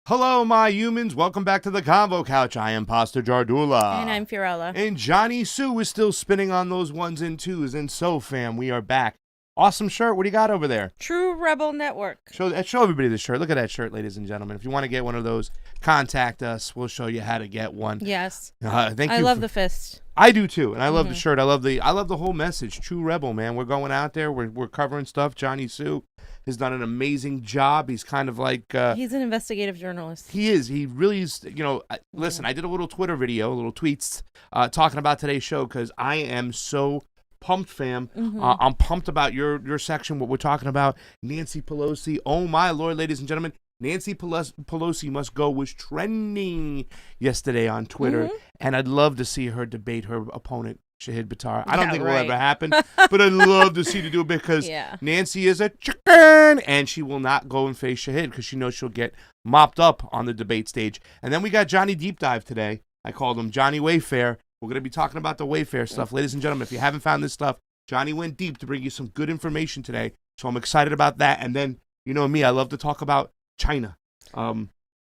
Hello, my humans. Welcome back to the Convo Couch. I am Pastor Jardula. And I'm Fiorella. And Jonny Sue is still spinning on those ones and twos. And so, fam, we are back. Awesome shirt. What do you got over there? True Rebel Network. Show everybody the shirt. Look at that shirt, ladies and gentlemen. If you want to get one of those, contact us. We'll show you how to get one. Yes. Thank you. I love the fist. I do too, and I love the shirt. I love the whole message. True Rebel, man. We're going out there. We're covering stuff. Jonny Sue has done an amazing job. He's kind of like he's an investigative journalist. He is. He really is. Listen, I did a little Twitter video, little tweets, talking about today's show because I am so pumped, fam. I'm pumped about your section. What we're talking about, Nancy Pelosi. Oh my Lord, ladies and gentlemen. Nancy Pelosi must go was trending yesterday on Twitter, and I'd love to see her debate her opponent, Shahid Buttar. I don't think it will ever happen, but I'd love to see her do it because Nancy is a chicken, and she will not go and face Shahid because she knows she'll get mopped up on the debate stage. And then we got Johnny Deep Dive today. I called him Johnny WAYFAIR. We're going to be talking about the WAYFAIR stuff. Ladies and gentlemen, if you haven't found this stuff, Johnny went deep to bring you some good information today, so I'm excited about that. And then, you know me, I love to talk about China.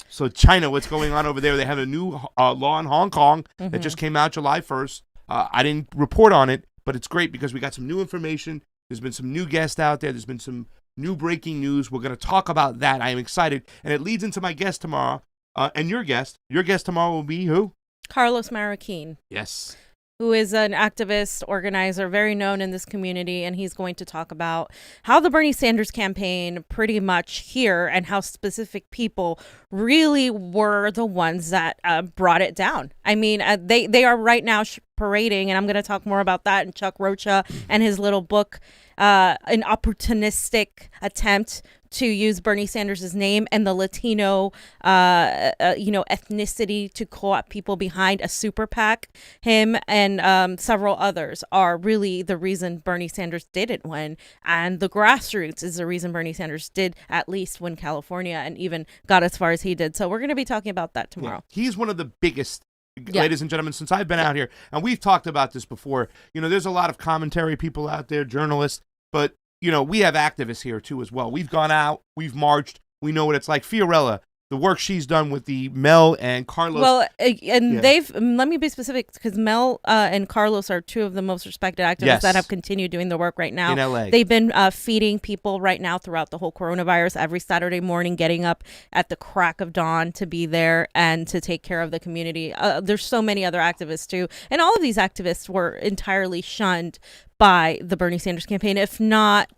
So China, what's going on over there? They have a new law in Hong Kong that just came out July 1st. I didn't report on it, but it's great because we got some new information. There's been some new guests out there. There's been some new breaking news. We're going to talk about that. I am excited. And it leads into my guest tomorrow. And your guest tomorrow will be who? Carlos Marroquin. Yes. Who is an activist, organizer, very known in this community, and he's going to talk about how the Bernie Sanders campaign pretty much here and how specific people really were the ones that brought it down. I mean, they are right now parading, and I'm going to talk more about that in Chuck Rocha and his little book, an opportunistic attempt to use Bernie Sanders' name and the Latino, ethnicity to co-opt people behind a super PAC. Him and several others are really the reason Bernie Sanders didn't win. And the grassroots is the reason Bernie Sanders did at least win California and even got as far as he did. So we're going to be talking about that tomorrow. Yeah. He's one of the biggest, ladies and gentlemen, since I've been out here. And we've talked about this before. You know, there's a lot of commentary people out there, journalists, but you know, we have activists here, too, as well. We've gone out. We've marched. We know what it's like. Fiorella, the work she's done with the Mel and Carlos. Well, and let me be specific, because Mel and Carlos are two of the most respected activists that have continued doing the work right now. In L.A. They've been feeding people right now throughout the whole coronavirus every Saturday morning, getting up at the crack of dawn to be there and to take care of the community. There's so many other activists, too. And all of these activists were entirely shunned by the Bernie Sanders campaign, if not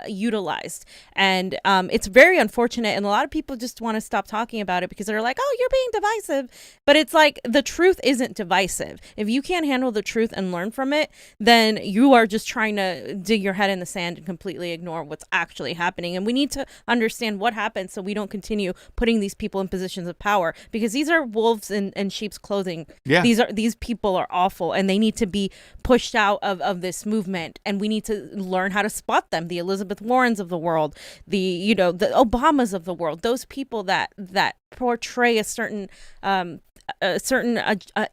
utilized. And it's very unfortunate. And a lot of people just want to stop talking about it because they're like, oh, you're being divisive. But it's like, the truth isn't divisive. If you can't handle the truth and learn from it, then you are just trying to dig your head in the sand and completely ignore what's actually happening. And we need to understand what happened so we don't continue putting these people in positions of power, because these are wolves in sheep's clothing. Yeah. These people are awful, and they need to be pushed out of this movement, and we need to learn how to spot them. The Elizabeth Warrens of the world, the Obamas of the world, those people that portray a certain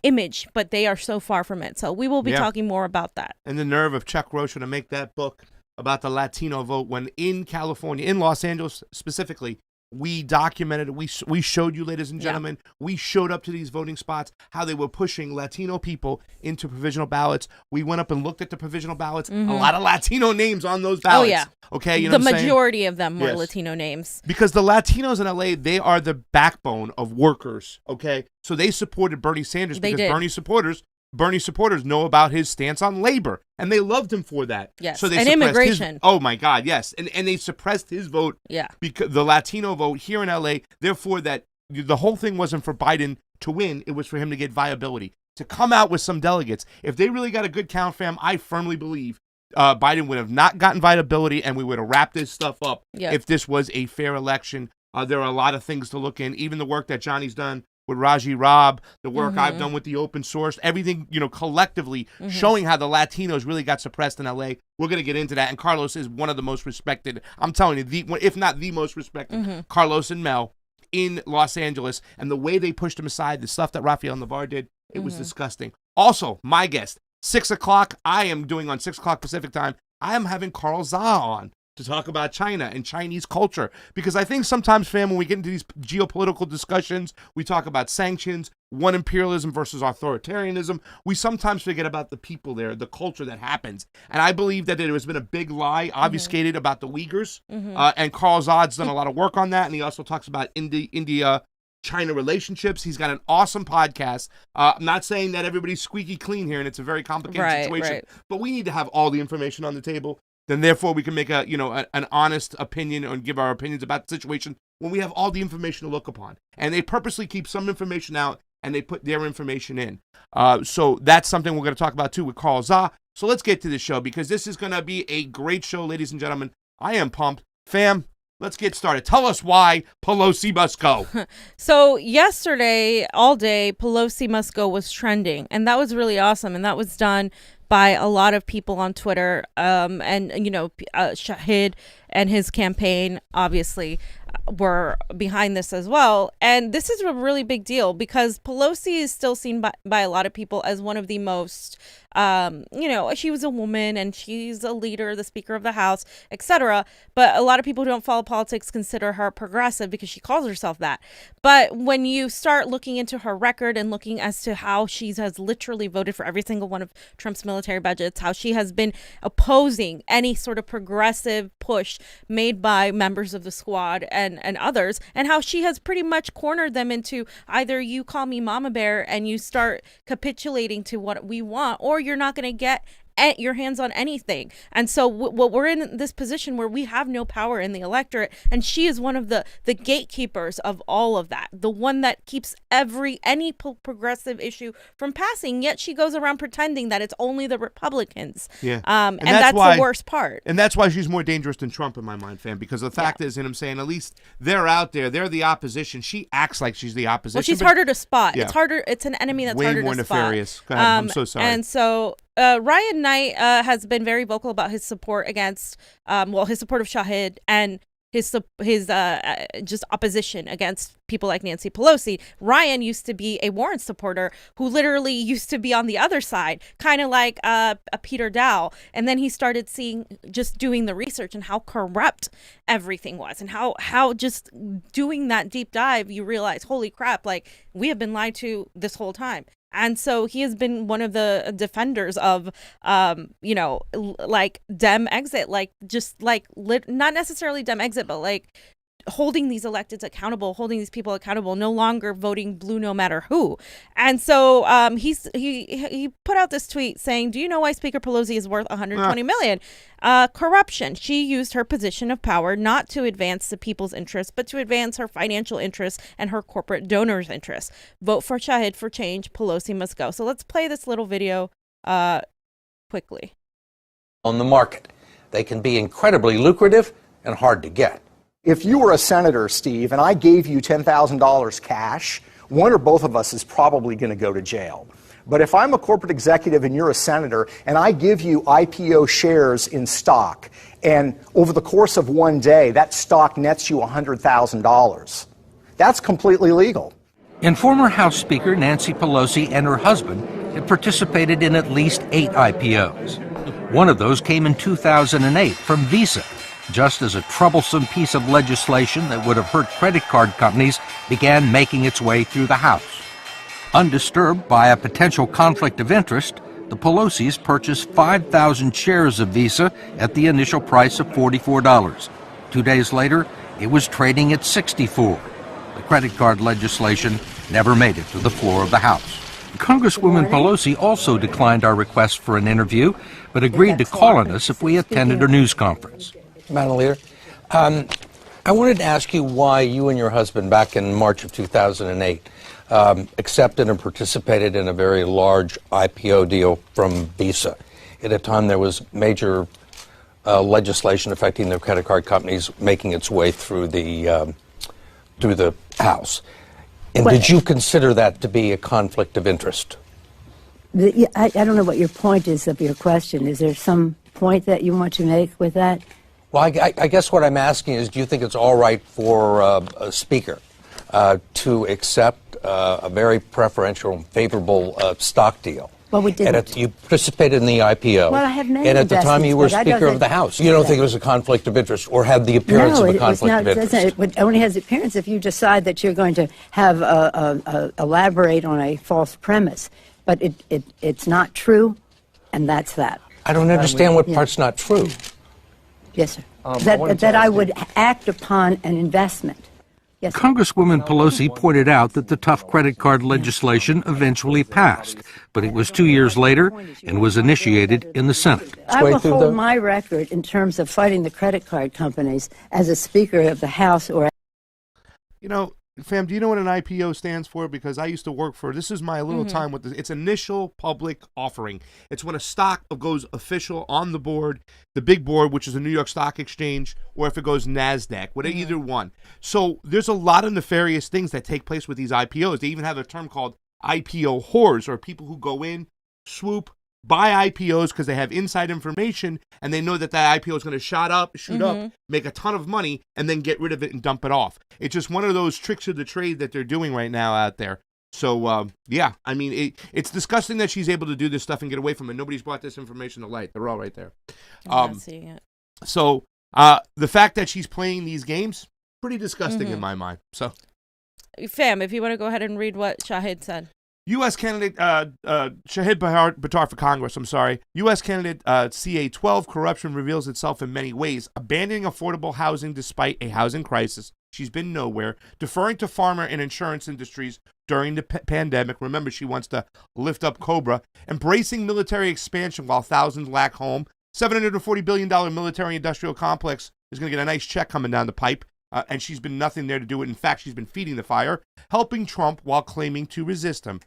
image, but they are so far from it. So we will be talking more about that. And the nerve of Chuck Rocha to make that book about the Latino vote when in California, in Los Angeles specifically, we documented it. We showed you, ladies and gentlemen, we showed up to these voting spots, how they were pushing Latino people into provisional ballots. We went up and looked at the provisional ballots. A lot of Latino names on those ballots. Oh, yeah. Okay, you know the majority of them were Latino names. Because the Latinos in LA, they are the backbone of workers, okay? So they supported Bernie Sanders because Bernie supporters know about his stance on labor, and they loved him for that. Yes, so they and immigration. Oh my God, yes, and they suppressed his vote. Yeah, because the Latino vote here in LA. Therefore, that the whole thing wasn't for Biden to win; it was for him to get viability, to come out with some delegates. If they really got a good count, fam, I firmly believe Biden would have not gotten viability, and we would have wrapped this stuff up if this was a fair election. There are a lot of things to look in, even the work that Johnny's done with Raji Robb, the work I've done with the open source, everything, collectively showing how the Latinos really got suppressed in LA. We're going to get into that. And Carlos is one of the most respected, I'm telling you, if not the most respected, Carlos and Mel in Los Angeles. And the way they pushed him aside, the stuff that Rafael Navarre did, it was disgusting. Also, my guest, 6 o'clock, I am doing on 6 o'clock Pacific time, I am having Carl Zaha on to talk about China and Chinese culture. Because I think sometimes, fam, when we get into these geopolitical discussions, we talk about sanctions, one imperialism versus authoritarianism. We sometimes forget about the people there, the culture that happens. And I believe that there has been a big lie obfuscated about the Uyghurs. And Carl Zod's done a lot of work on that. And he also talks about India-China relationships. He's got an awesome podcast. I'm not saying that everybody's squeaky clean here, and it's a very complicated situation. But we need to have all the information on the table. Then, therefore, we can make an honest opinion and give our opinions about the situation when we have all the information to look upon. And they purposely keep some information out, and they put their information in. So that's something we're going to talk about, too, with Carl Za. So let's get to the show, because this is going to be a great show, ladies and gentlemen. I am pumped. Fam, let's get started. Tell us why Pelosi must go. So yesterday, all day, Pelosi must go was trending. And that was really awesome. And that was done by a lot of people on Twitter. Shahid and his campaign, obviously, were behind this as well. And this is a really big deal because Pelosi is still seen by a lot of people as one of the most, she was a woman and she's a leader, the Speaker of the House, etc. But a lot of people who don't follow politics consider her progressive because she calls herself that. But when you start looking into her record and looking as to how she has literally voted for every single one of Trump's military budgets, how she has been opposing any sort of progressive push made by members of the squad and others, and how she has pretty much cornered them into either you call me Mama Bear and you start capitulating to what we want, or you're not going to get your hands on anything. And so we're in this position where we have no power in the electorate, and she is one of the gatekeepers of all of that, the one that keeps any progressive issue from passing, yet she goes around pretending that it's only the Republicans. Yeah. And that's the worst part. And that's why she's more dangerous than Trump in my mind, fam, because the fact is, and I'm saying, at least they're out there, they're the opposition. She acts like she's the opposition. Well, she's harder to spot. Yeah. it's an enemy that's way harder more to spot. nefarious. Go ahead. I'm so sorry. And so Ryan Knight has been very vocal about his support against, his support of Shahid and his just opposition against people like Nancy Pelosi. Ryan used to be a Warren supporter who literally used to be on the other side, kind of like a Peter Dow. And then he started doing the research and how corrupt everything was, and how just doing that deep dive, you realize, holy crap, like we have been lied to this whole time. And so he has been one of the defenders of, like Dem exit, not necessarily Dem exit, but like holding these electeds accountable, holding these people accountable, no longer voting blue no matter who. And so he put out this tweet saying, do you know why Speaker Pelosi is worth $120 million? Corruption. She used her position of power not to advance the people's interests, but to advance her financial interests and her corporate donors' interests. Vote for Shahid for change. Pelosi must go. So let's play this little video quickly. On the market, they can be incredibly lucrative and hard to get. If you were a senator, Steve, and I gave you $10,000 cash, one or both of us is probably going to go to jail. But if I'm a corporate executive and you're a senator, and I give you IPO shares in stock, and over the course of one day, that stock nets you $100,000, that's completely legal. And former House Speaker Nancy Pelosi and her husband had participated in at least 8 IPOs. One of those came in 2008 from Visa, just as a troublesome piece of legislation that would have hurt credit card companies began making its way through the House. Undisturbed by a potential conflict of interest, the Pelosi's purchased 5,000 shares of Visa at the initial price of $44. 2 days later, it was trading at $64. The credit card legislation never made it to the floor of the House. Congresswoman Pelosi also declined our request for an interview, but agreed to call on us if we attended a news conference. Madam Leader, I wanted to ask you why you and your husband, back in March of 2008, accepted and participated in a very large IPO deal from Visa. At a time there was major legislation affecting the credit card companies making its way through the House. And did you consider that to be a conflict of interest? I don't know what your point is of your question. Is there some point that you want to make with that? Well, I guess what I'm asking is, do you think it's all right for a speaker to accept a very preferential, favorable stock deal Well, we didn't. You participated in the IPO. Well, I have many And at the time, you were investments, but Speaker of the House. You don't think it was a conflict of interest or had the appearance No, of a it was conflict not. of interest? It only has the appearance if you decide that you're going to have elaborate on a false premise. But it's not true, and that's that. I don't understand what part's not true. Yes, sir. That I would act upon an investment. Yes, sir. Congresswoman Pelosi pointed out that the tough credit card legislation eventually passed, but it was 2 years later and was initiated in the Senate. I will hold my record in terms of fighting the credit card companies as a Speaker of the House or. You know, fam, do you know what an IPO stands for? Because I used to work for, this is my little time with this. It's initial public offering. It's when a stock goes official on the board, the big board, which is the New York Stock Exchange, or if it goes NASDAQ, either one. So there's a lot of nefarious things that take place with these IPOs. They even have a term called IPO whores, or people who go in, swoop, buy IPOs because they have inside information and they know that that IPO is going to shoot up, make a ton of money, and then get rid of it and dump it off. It's just one of those tricks of the trade that they're doing right now out there. So, yeah, I mean, it's disgusting that she's able to do this stuff and get away from it. Nobody's brought this information to light. They're all right there. I'm not seeing it. So, the fact that she's playing these games, pretty disgusting in my mind. So, Fam, if you want to go ahead and read what Shahid said. U.S. candidate Shahid Buttar for Congress, U.S. candidate CA12, corruption reveals itself in many ways, abandoning affordable housing despite a housing crisis. She's been nowhere, deferring to farmer and insurance industries during the pandemic. Remember, she wants to lift up Cobra, embracing military expansion while thousands lack home. $740 billion military-industrial complex is going to get a nice check coming down the pipe. And she's been nothing there to do it. In fact, she's been feeding the fire, helping Trump while claiming to resist him.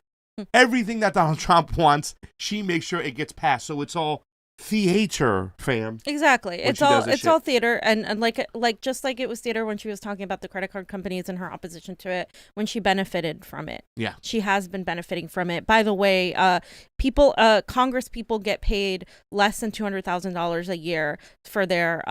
Everything that Donald Trump wants, she makes sure it gets passed. So it's all theater, fam. Exactly. It's all theater, and like just like it was theater when she was talking about the credit card companies and her opposition to it when she benefited from it. Yeah, she has been benefiting from it. By the way, Congress people get paid less than $200,000 a year for their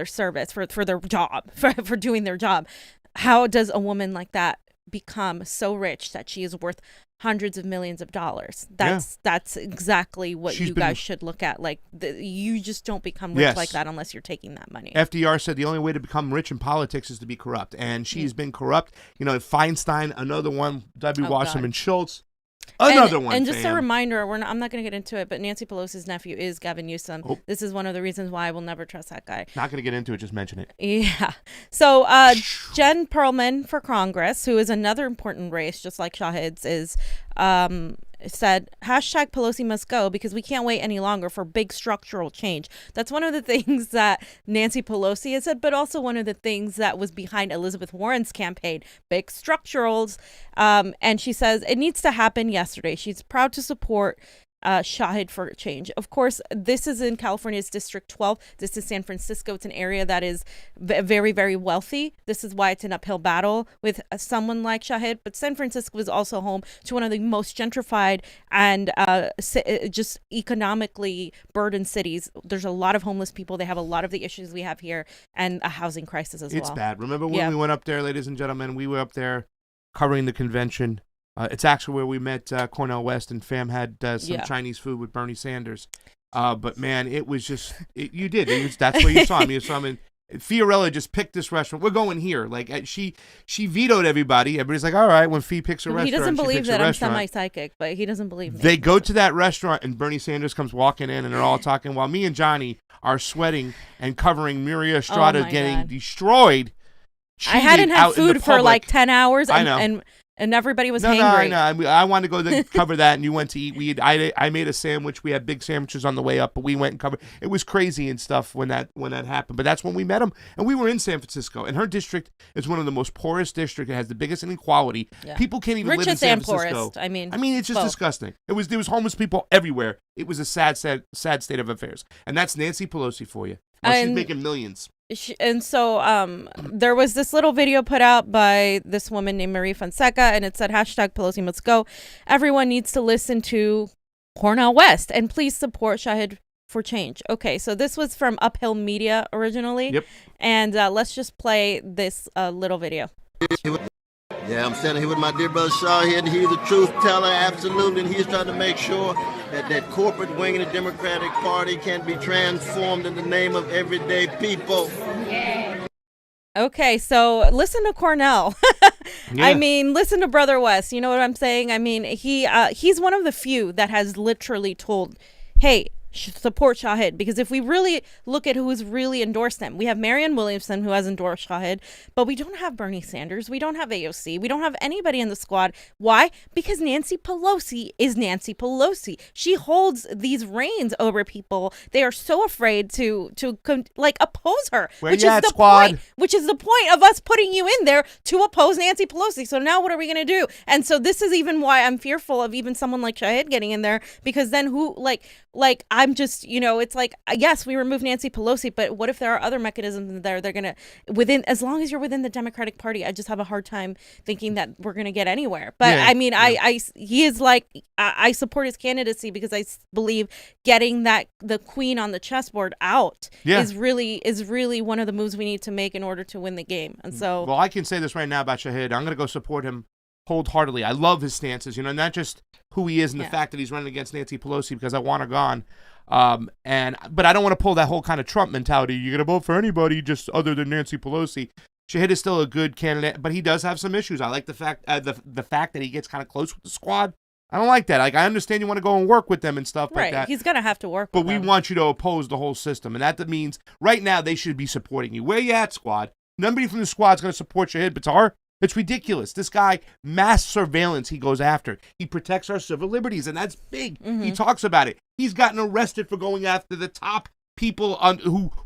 service, for their job, for doing their job. How does a woman like that become so rich that she is worth hundreds of millions of dollars? That's exactly what you guys should look at. Like, you just don't become rich like that unless you're taking that money. FDR said the only way to become rich in politics is to be corrupt, and she's been corrupt. You know, Feinstein, another one, W. Wasserman Schultz. Another one. And just a reminder, I'm not going to get into it, but Nancy Pelosi's nephew is Gavin Newsom. Oh. This is one of the reasons why I will never trust that guy. Not going to get into it, just mention it. Yeah. So Jen Perlman for Congress, who is another important race, just like Shahid's, is said, #Pelosi must go because we can't wait any longer for big structural change. That's one of the things that Nancy Pelosi has said, but also one of the things that was behind Elizabeth Warren's campaign, big structurals. And she says it needs to happen yesterday. She's proud to support Shahid for change. Of course, this is in California's District 12. This is San Francisco. It's an area that is very, very wealthy. This is why it's an uphill battle with someone like Shahid. But San Francisco is also home to one of the most gentrified and just economically burdened cities. There's a lot of homeless people. They have a lot of the issues we have here and a housing crisis as well. It's bad. Remember when we went up there, ladies and gentlemen? We were up there covering the convention. It's actually where we met Cornel West, and Fam had some Chinese food with Bernie Sanders. But man, it was just that's where you saw him. You saw him, and Fiorella just picked this restaurant. We're going here. Like she vetoed everybody. Everybody's like, all right, when Fee picks a restaurant, he doesn't believe that I'm semi-psychic, but he doesn't believe me. They go to that restaurant, and Bernie Sanders comes walking in, and they're all talking while me and Johnny are sweating and covering Miria Estrada getting destroyed. I hadn't had food for like 10 hours. I know. And everybody was hangry. No, I know. I wanted to go cover that, and you went to eat. I made a sandwich. We had big sandwiches on the way up, but we went and covered. It was crazy and stuff when that happened. But that's when we met him, and we were in San Francisco. And her district is one of the most poorest districts. It has the biggest inequality. Yeah. People can't even live in San Francisco. Poorest. I mean, it's just disgusting. There was homeless people everywhere. It was a sad state of affairs. And that's Nancy Pelosi for you. She's making millions. And so there was this little video put out by this woman named Marie Fonseca, and it said #Pelosi must go. Everyone needs to listen to Cornel West, and please support Shahid for change. Okay, so this was from Uphill Media originally. Yep. And let's just play this little video. Yeah, I'm standing here with my dear brother Shahid, and he's a truth teller, absolutely, and he's trying to make sure that that corporate wing of the Democratic Party can be transformed in the name of everyday people. Okay, so listen to Cornell. Yeah. I mean, listen to Brother West. You know what I'm saying? I mean, he's one of the few that has literally told, hey, support Shahid, because if we really look at who's really endorsed him, we have Marianne Williamson, who has endorsed Shahid, but we don't have Bernie Sanders, we don't have AOC, we don't have anybody in the squad. Why? Because Nancy Pelosi is Nancy Pelosi. She holds these reins over people. They are so afraid to oppose her, Where you at, squad? Which is the point of us putting you in there to oppose Nancy Pelosi. So now what are we going to do? And so this is even why I'm fearful of even someone like Shahid getting in there, because then who, I'm just, it's like, yes, we remove Nancy Pelosi, but what if there are other mechanisms there? They're going to, as long as you're within the Democratic Party, I just have a hard time thinking that we're going to get anywhere. But Yeah, I mean, he is like, I support his candidacy because I believe getting the queen on the chessboard out is really one of the moves we need to make in order to win the game. And so, well, I can say this right now about Shahid. I'm going to go support him wholeheartedly. I love his stances, not just who he is and the fact that he's running against Nancy Pelosi, because I want her gone. But I don't want to pull that whole kind of Trump mentality. You're going to vote for anybody just other than Nancy Pelosi. Shahid is still a good candidate, but he does have some issues. I like the fact the fact that he gets kind of close with the squad. I don't like that. Like, I understand you want to go and work with them and stuff like that. He's going to have to work but with them. we want you to oppose the whole system. And that means right now they should be supporting you. Where you at, squad? Nobody from the squad's going to support Shahid Buttar. It's ridiculous. This guy, mass surveillance he goes after. He protects our civil liberties, and that's big. Mm-hmm. He talks about it. He's gotten arrested for going after the top people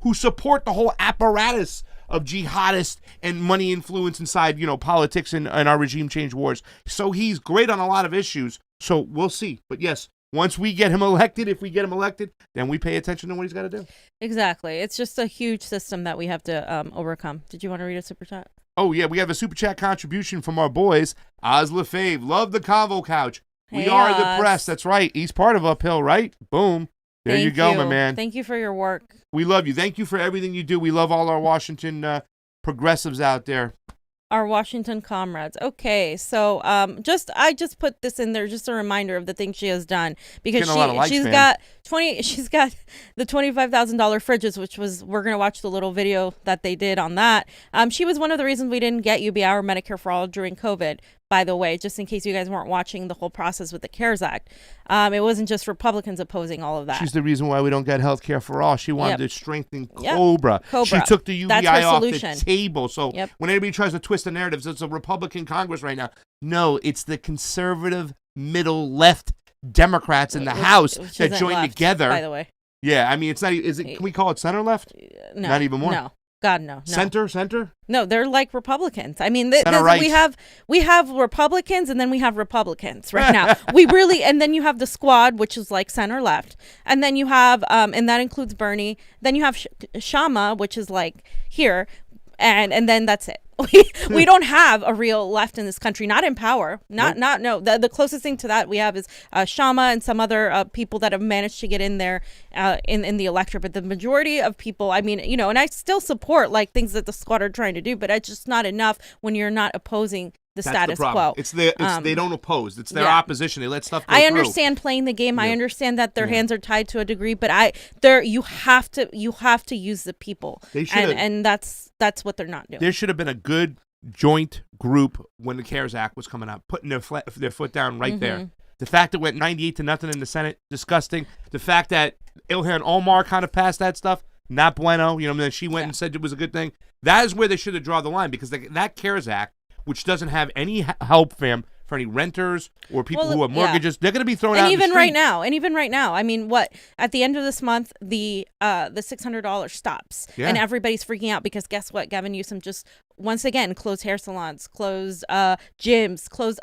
who support the whole apparatus of jihadists and money influence inside, politics and our regime change wars. So he's great on a lot of issues. So we'll see. But yes, once we get him elected, if we get him elected, then we pay attention to what he's got to do. Exactly. It's just a huge system that we have to overcome. Did you want to read a super chat? Oh, yeah, we have a super chat contribution from our boys. Oz LaFave, love the Convo Couch. We Hey, are Oz. the press. That's right. He's part of Uphill, right? Boom. There you go, my man. Thank you for your work. We love you. Thank you for everything you do. We love all our Washington progressives out there. Our Washington comrades. Okay, so I just put this in there, just a reminder of the things she has done, because Getting a lot of likes, she's fam. got the $25,000 fridges, which was, we're gonna watch the little video that they did on that. She was one of the reasons we didn't get UBI or Medicare for All during COVID. By the way, just in case you guys weren't watching the whole process with the CARES Act, it wasn't just Republicans opposing all of that. She's the reason why we don't get health care for all. She wanted to strengthen Cobra. Cobra. She took the UBI That's her off solution. the table. So when anybody tries to twist the narratives, it's a Republican Congress right now. No, it's the conservative, middle, left Democrats in the House that joined left, together. By the way. Yeah, I mean, it's not. Is it? Can we call it center left? No. Not even more. No. God, no. Center? No, they're like Republicans. I mean, Center-right. we have Republicans, and then we have Republicans right now. And then you have the squad, which is like center left, and then you have, and that includes Bernie. Then you have Shama, which is like here, and then that's it. We don't have a real left in this country, not in power. The closest thing to that we have is Shama and some other people that have managed to get in there in the electorate. But the majority of people, I mean, and I still support like things that the squad are trying to do, but it's just not enough when you're not opposing the status quo. It's they don't oppose. It's their opposition. They let stuff go I through. understand playing the game. I understand that their hands are tied to a degree, but you have to use the people. They should, and that's what they're not doing. There should have been a good joint group when the CARES Act was coming up, putting their foot down right there. The fact it went 98-0 in the Senate, disgusting. The fact that Ilhan Omar kind of passed that stuff, not bueno. She went and said it was a good thing. That is where they should have drawn the line, because that CARES Act, which doesn't have any help, fam, for any renters or people who have mortgages, they're going to be thrown out. And even right now, I mean, at the end of this month, the $600 stops, and everybody's freaking out because guess what? Gavin Newsom just once again closed hair salons, closed gyms, closed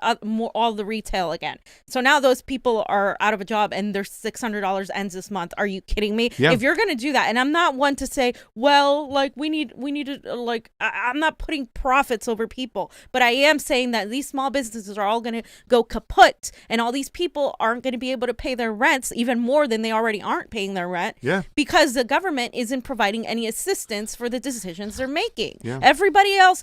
all the retail again. So now those people are out of a job, and their $600 ends this month. Are you kidding me? Yeah. If you're going to do that, and I'm not one to say, well, like we need to like, I'm not putting profits over people, but I am saying that these small businesses are all going to go kaput, and all these people aren't going to be able to pay their rents even more than they already aren't paying their rent. Yeah. Because the government isn't providing any assistance for the decisions they're making. Yeah. Everybody else else,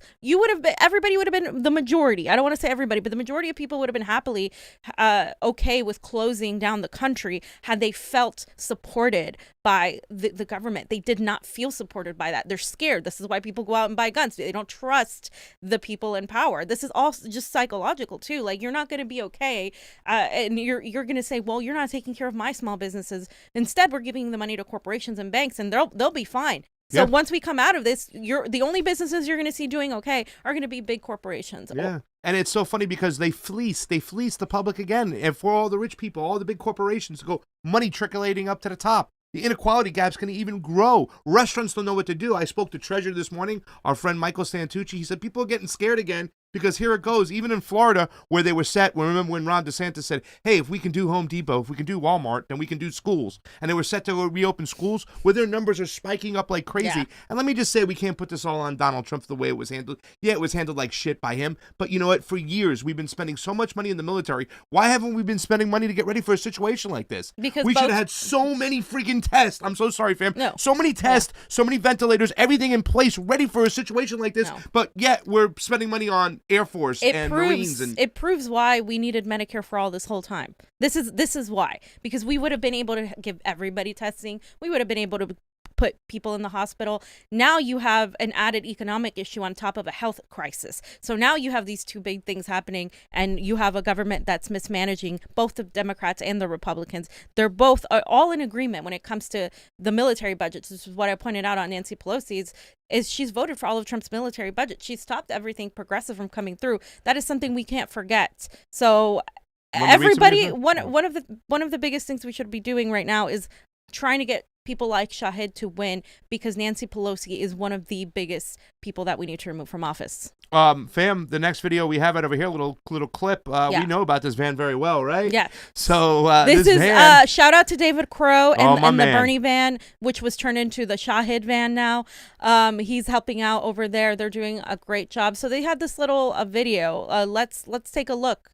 everybody would have been, the majority, I don't want to say everybody, but the majority of people would have been happily okay with closing down the country had they felt supported by the government. They did not feel supported by that. They're scared. This is why people go out and buy guns. They don't trust the people in power. This is all just psychological too. Like, you're not going to be okay, and you're going to say, well, you're not taking care of my small businesses. Instead, we're giving the money to corporations and banks, and they'll be fine. So once we come out of this, the only businesses you're going to see doing okay are going to be big corporations. Yeah. And it's so funny because they fleece the public again. And for all the rich people, all the big corporations, go money trickling up to the top. The inequality gap's going to even grow. Restaurants don't know what to do. I spoke to Treasurer this morning, our friend Michael Santucci. He said people are getting scared again because here it goes. Even in Florida, where they were set, remember when Ron DeSantis said, hey, if we can do Home Depot, if we can do Walmart, then we can do schools. And they were set to reopen schools where their numbers are spiking up like crazy. Yeah. And let me just say, we can't put this all on Donald Trump for the way it was handled. Yeah, it was handled like shit by him. But you know what? For years, we've been spending so much money in the military. Why haven't we been spending money to get ready for a situation like this? Because we should have had so many freaking tests. I'm so sorry, fam. No. So many tests, so many ventilators, everything in place, ready for a situation like this. No. But yet we're spending money on Air Force and Marines. And it proves why we needed Medicare for all this whole time. This is why. Because we would have been able to give everybody testing. We would have been able to put people in the hospital. Now you have an added economic issue on top of a health crisis. So now you have these two big things happening, and you have a government that's mismanaging, both the Democrats and the Republicans. They're both all in agreement when it comes to the military budgets. This is what I pointed out on Nancy Pelosi's, is she's voted for all of Trump's military budget. She stopped everything progressive from coming through. That is something we can't forget. So everybody, one of the biggest things we should be doing right now is trying to get people like Shahid to win, because Nancy Pelosi is one of the biggest people that we need to remove from office. Fam, the next video we have it over here, little clip. We know about this van very well, right? Yeah. So this is van, shout out to David Crow and the man. Bernie van, which was turned into the Shahid van now. He's helping out over there. They're doing a great job. So they had this little video. Let's take a look.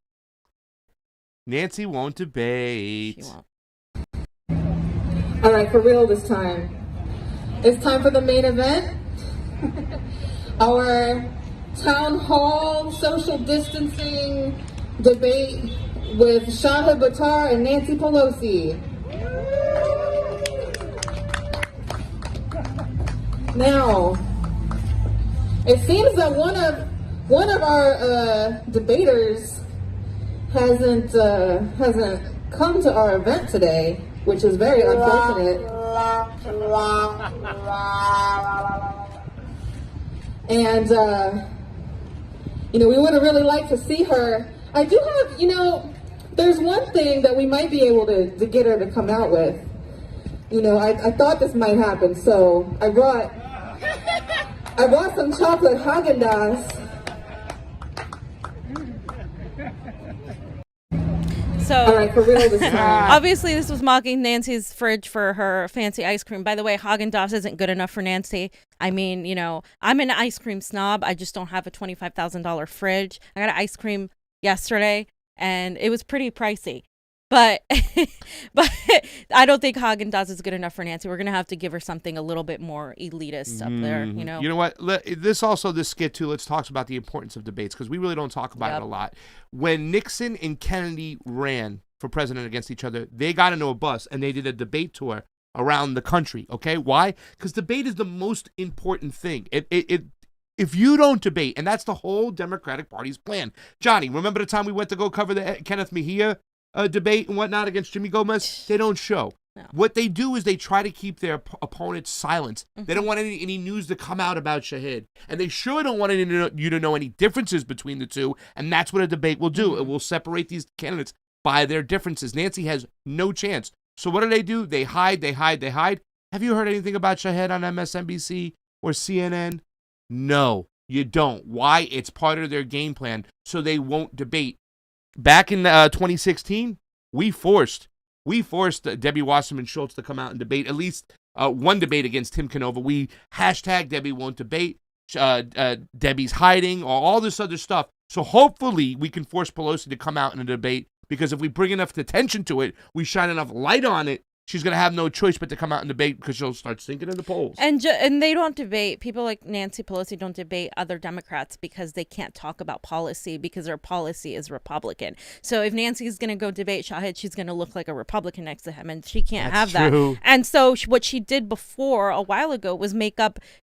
Nancy won't debate. She won't. All right, for real this time. It's time for the main event. Our town hall social distancing debate with Shahid Buttar and Nancy Pelosi. Now, it seems that one of our debaters hasn't come to our event today, which is very unfortunate. And, we would have really liked to see her. I do have, there's one thing that we might be able to get her to come out with. I thought this might happen, so I brought some chocolate Haagen-Dazs. So, all right, for real this time. Obviously, this was mocking Nancy's fridge for her fancy ice cream. By the way, Haagen-Dazs isn't good enough for Nancy. I mean, I'm an ice cream snob. I just don't have a $25,000 fridge. I got an ice cream yesterday, and it was pretty pricey. But I don't think Haagen-Dazs is good enough for Nancy. We're going to have to give her something a little bit more elitist up there, You know what? This skit, too, let's talk about the importance of debates, because we really don't talk about it a lot. When Nixon and Kennedy ran for president against each other, they got into a bus, and they did a debate tour around the country, okay? Why? Because debate is the most important thing. If you don't debate, and that's the whole Democratic Party's plan. Johnny, remember the time we went to go cover the Kenneth Mejia debate and whatnot against Jimmy Gomez? They don't show. No. What they do is they try to keep their opponents silent. Mm-hmm. They don't want any news to come out about Shahid. And they sure don't want you to know any differences between the two. And that's what a debate will do. Mm-hmm. It will separate these candidates by their differences. Nancy has no chance. So what do? They hide. Have you heard anything about Shahid on MSNBC or CNN? No, you don't. Why? It's part of their game plan, so they won't debate. Back in 2016, we forced Debbie Wasserman Schultz to come out and debate, at least one debate against Tim Canova. We hashtag Debbie won't debate, Debbie's hiding, or all this other stuff. So hopefully we can force Pelosi to come out in a debate, because if we bring enough attention to it, we shine enough light on it, she's going to have no choice but to come out and debate because she'll start sinking in the polls. And they don't debate. People like Nancy Pelosi don't debate other Democrats because they can't talk about policy because their policy is Republican. So if Nancy is going to go debate Shahid, she's going to look like a Republican next to him, and she can't have that. And so what she did before a while ago was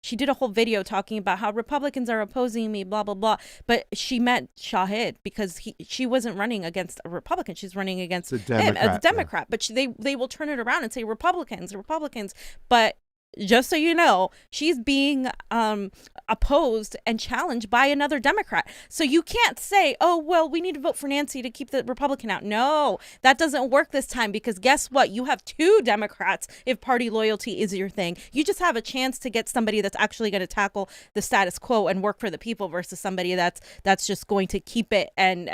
she did a whole video talking about how Republicans are opposing me, blah, blah, blah. But she meant Shahid because she wasn't running against a Republican. She's running against him as a Democrat. But they will turn it around and say Republicans. But just so you know, she's being opposed and challenged by another Democrat. So you can't say, oh, well, we need to vote for Nancy to keep the Republican out. No, that doesn't work this time because guess what? You have 2 Democrats if party loyalty is your thing. You just have a chance to get somebody that's actually going to tackle the status quo and work for the people versus somebody that's just going to keep it and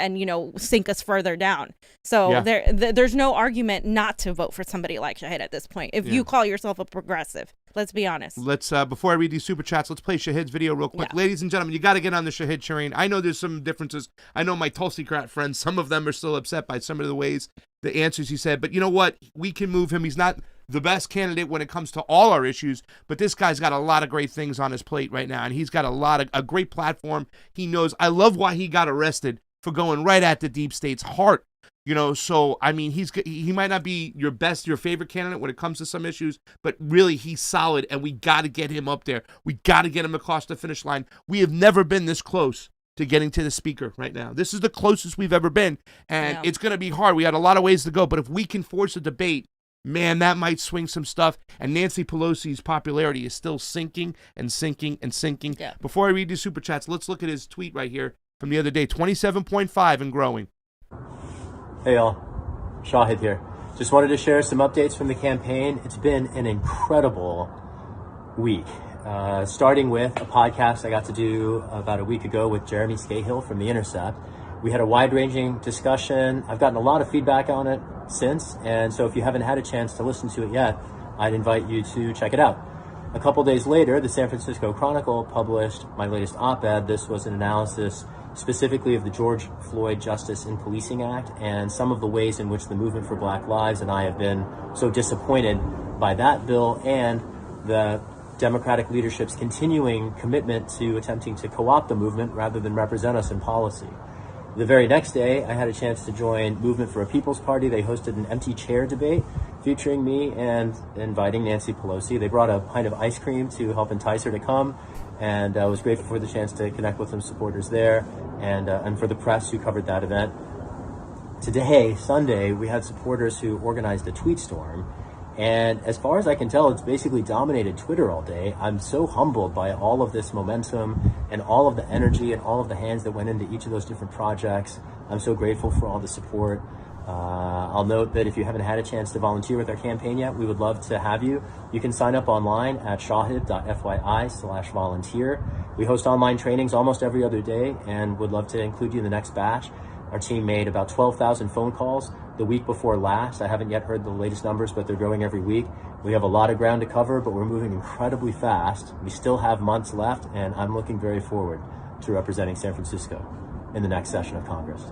sink us further down. So there's no argument not to vote for somebody like Shahid at this point if you call yourself a progressive. Let's be honest. Let's before I read these super chats, let's play Shahid's video real quick. Ladies and gentlemen, you got to get on the Shahid train. I know there's some differences. I know my Tulsi-crat friends, some of them are still upset by some of the answers he said. But you know what? We can move him. He's not the best candidate when it comes to all our issues, but this guy's got a lot of great things on his plate right now, and he's got a great platform. He knows. I love why he got arrested for going right at the deep state's heart. So I mean, he might not be your favorite candidate when it comes to some issues, but really he's solid, and we got to get him up there. We got to get him across the finish line. We have never been this close to getting to the speaker right now. This is the closest we've ever been, and it's going to be hard. We had a lot of ways to go, but if we can force a debate, man, that might swing some stuff. And Nancy Pelosi's popularity is still sinking and sinking and sinking. Yeah. Before I read these super chats, let's look at his tweet right here from the other day, 27.5 and growing. Hey y'all, Shahid here. Just wanted to share some updates from the campaign. It's been an incredible week. Starting with a podcast I got to do about a week ago with Jeremy Scahill from The Intercept. We had a wide-ranging discussion. I've gotten a lot of feedback on it since, and so if you haven't had a chance to listen to it yet, I'd invite you to check it out. A couple days later, the San Francisco Chronicle published my latest op-ed. This was an analysis specifically of the George Floyd Justice in Policing Act and some of the ways in which the Movement for Black Lives and I have been so disappointed by that bill and the Democratic leadership's continuing commitment to attempting to co-opt the movement rather than represent us in policy. The very next day, I had a chance to join Movement for a People's Party. They hosted an empty chair debate featuring me and inviting Nancy Pelosi. They brought a pint of ice cream to help entice her to come, and I was grateful for the chance to connect with some supporters there and for the press who covered that event. Today, Sunday, we had supporters who organized a tweet storm, and as far as I can tell, it's basically dominated Twitter all day. I'm so humbled by all of this momentum and all of the energy and all of the hands that went into each of those different projects. I'm so grateful for all the support. I'll note that if you haven't had a chance to volunteer with our campaign yet, we would love to have you. You can sign up online at shahid.fyi/volunteer. We host online trainings almost every other day and would love to include you in the next batch. Our team made about 12,000 phone calls the week before last. I haven't yet heard the latest numbers, but they're growing every week. We have a lot of ground to cover, but we're moving incredibly fast. We still have months left, and I'm looking very forward to representing San Francisco in the next session of Congress.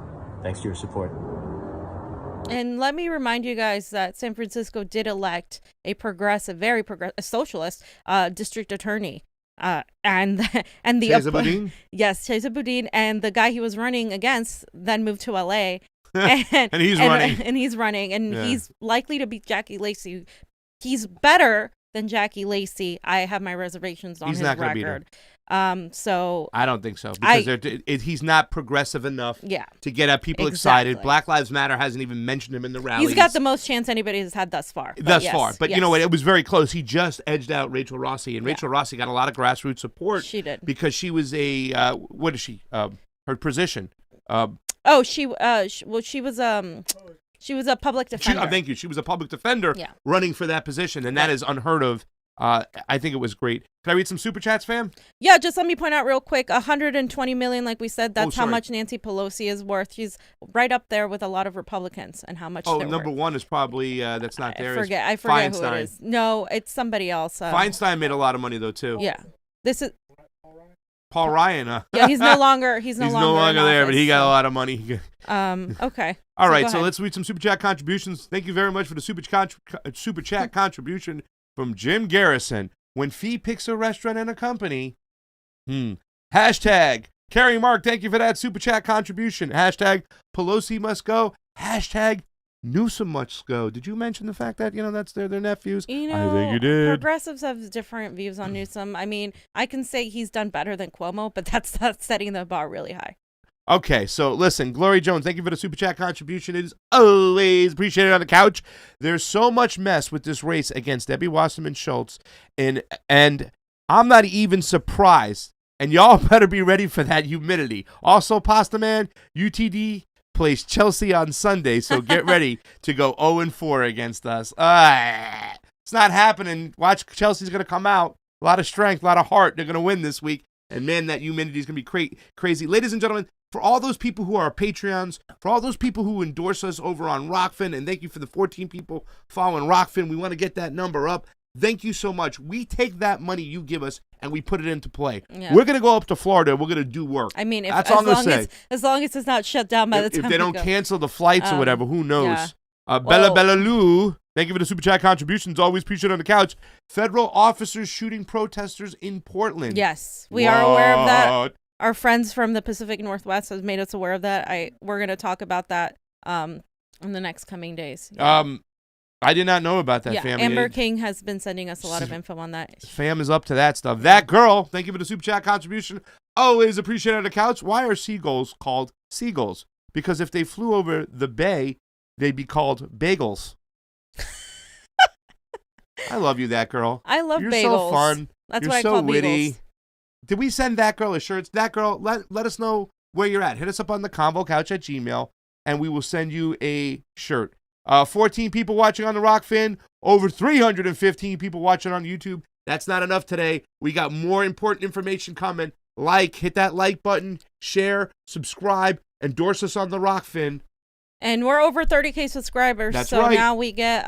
Thanks to your support. And let me remind you guys that San Francisco did elect a very progressive, socialist district attorney. And the Chesa Boudin? Yes, Chesa Boudin, and the guy he was running against then moved to LA. and he's running, and he's likely to beat Jackie Lacey. He's better than Jackie Lacey. I have my reservations on his record. So I don't think so because he's not progressive enough to get people excited. Black Lives Matter hasn't even mentioned him in the rallies. He's got the most chance anybody has had thus far. But you know what? It was very close. He just edged out Rachel Rossi, and Rachel Rossi got a lot of grassroots support. She did because she was a what is she? Her position. She was a public defender. Thank you. She was a public defender running for that position, and that is unheard of. I think it was great. Can I read some super chats, fam? Yeah, just let me point out real quick, 120 million, like we said, that's how much Nancy Pelosi is worth. She's right up there with a lot of Republicans and how much they're number worth. One is probably, that's not there. I forget who it is. No, it's somebody else. Feinstein made a lot of money, though, too. Yeah. This is... Paul Ryan. Yeah, he's no longer. He's no longer there, office, but he got so. a lot of money. Okay. All right, go so ahead. let's read some super chat contributions. Thank you very much for the super chat contribution from Jim Garrison. When Fee picks a restaurant and a company, hashtag Carrie Mark. Thank you for that super chat contribution. Hashtag Pelosi must go. Hashtag Newsom must go. Did you mention the fact that that's their nephews? You know, I think you did. Progressives have different views on Newsom. I mean, I can say he's done better than Cuomo, but that's setting the bar really high. Okay, so listen, Glory Jones, thank you for the super chat contribution. It is always appreciated on the couch. There's so much mess with this race against Debbie Wasserman Schultz, and I'm not even surprised. And y'all better be ready for that humidity. Also, Pasta Man, UTD plays Chelsea on Sunday, so get ready to go 0-4 against us. It's not happening. Watch, Chelsea's going to come out. A lot of strength, a lot of heart. They're going to win this week. And man, that humidity is going to be crazy. Ladies and gentlemen, for all those people who are our Patreons, for all those people who endorse us over on ROKFIN, and thank you for the 14 people following ROKFIN. We want to get that number up. Thank you so much. We take that money you give us and we put it into play. Yeah. We're going to go up to Florida. We're going to do work. I mean, that's all I'm going to say. As long as it's not shut down by the time if they don't cancel the flights or whatever, who knows? Yeah. Bella Lou, thank you for the super chat contributions. Always appreciate it on the couch. Federal officers shooting protesters in Portland. Yes, we are aware of that. Our friends from the Pacific Northwest have made us aware of that. We're going to talk about that in the next coming days. Yeah. I did not know about that, fam. Amber King has been sending us a lot of info on that. Fam is up to that stuff. That girl, thank you for the super chat contribution. Always appreciate it on the couch. Why are seagulls called seagulls? Because if they flew over the bay, they'd be called bagels. I love you, that girl. I love You're bagels. You're so fun. That's You're what so I call witty. bagels. Did we send that girl a shirt? That girl, let us know where you're at. Hit us up on the Convo Couch at Gmail, and we will send you a shirt. 14 people watching on the ROKFIN, over 315 people watching on YouTube. That's not enough today. We got more important information coming. Hit that like button, share, subscribe, endorse us on the ROKFIN. And we're over 30K subscribers. That's so right. now we get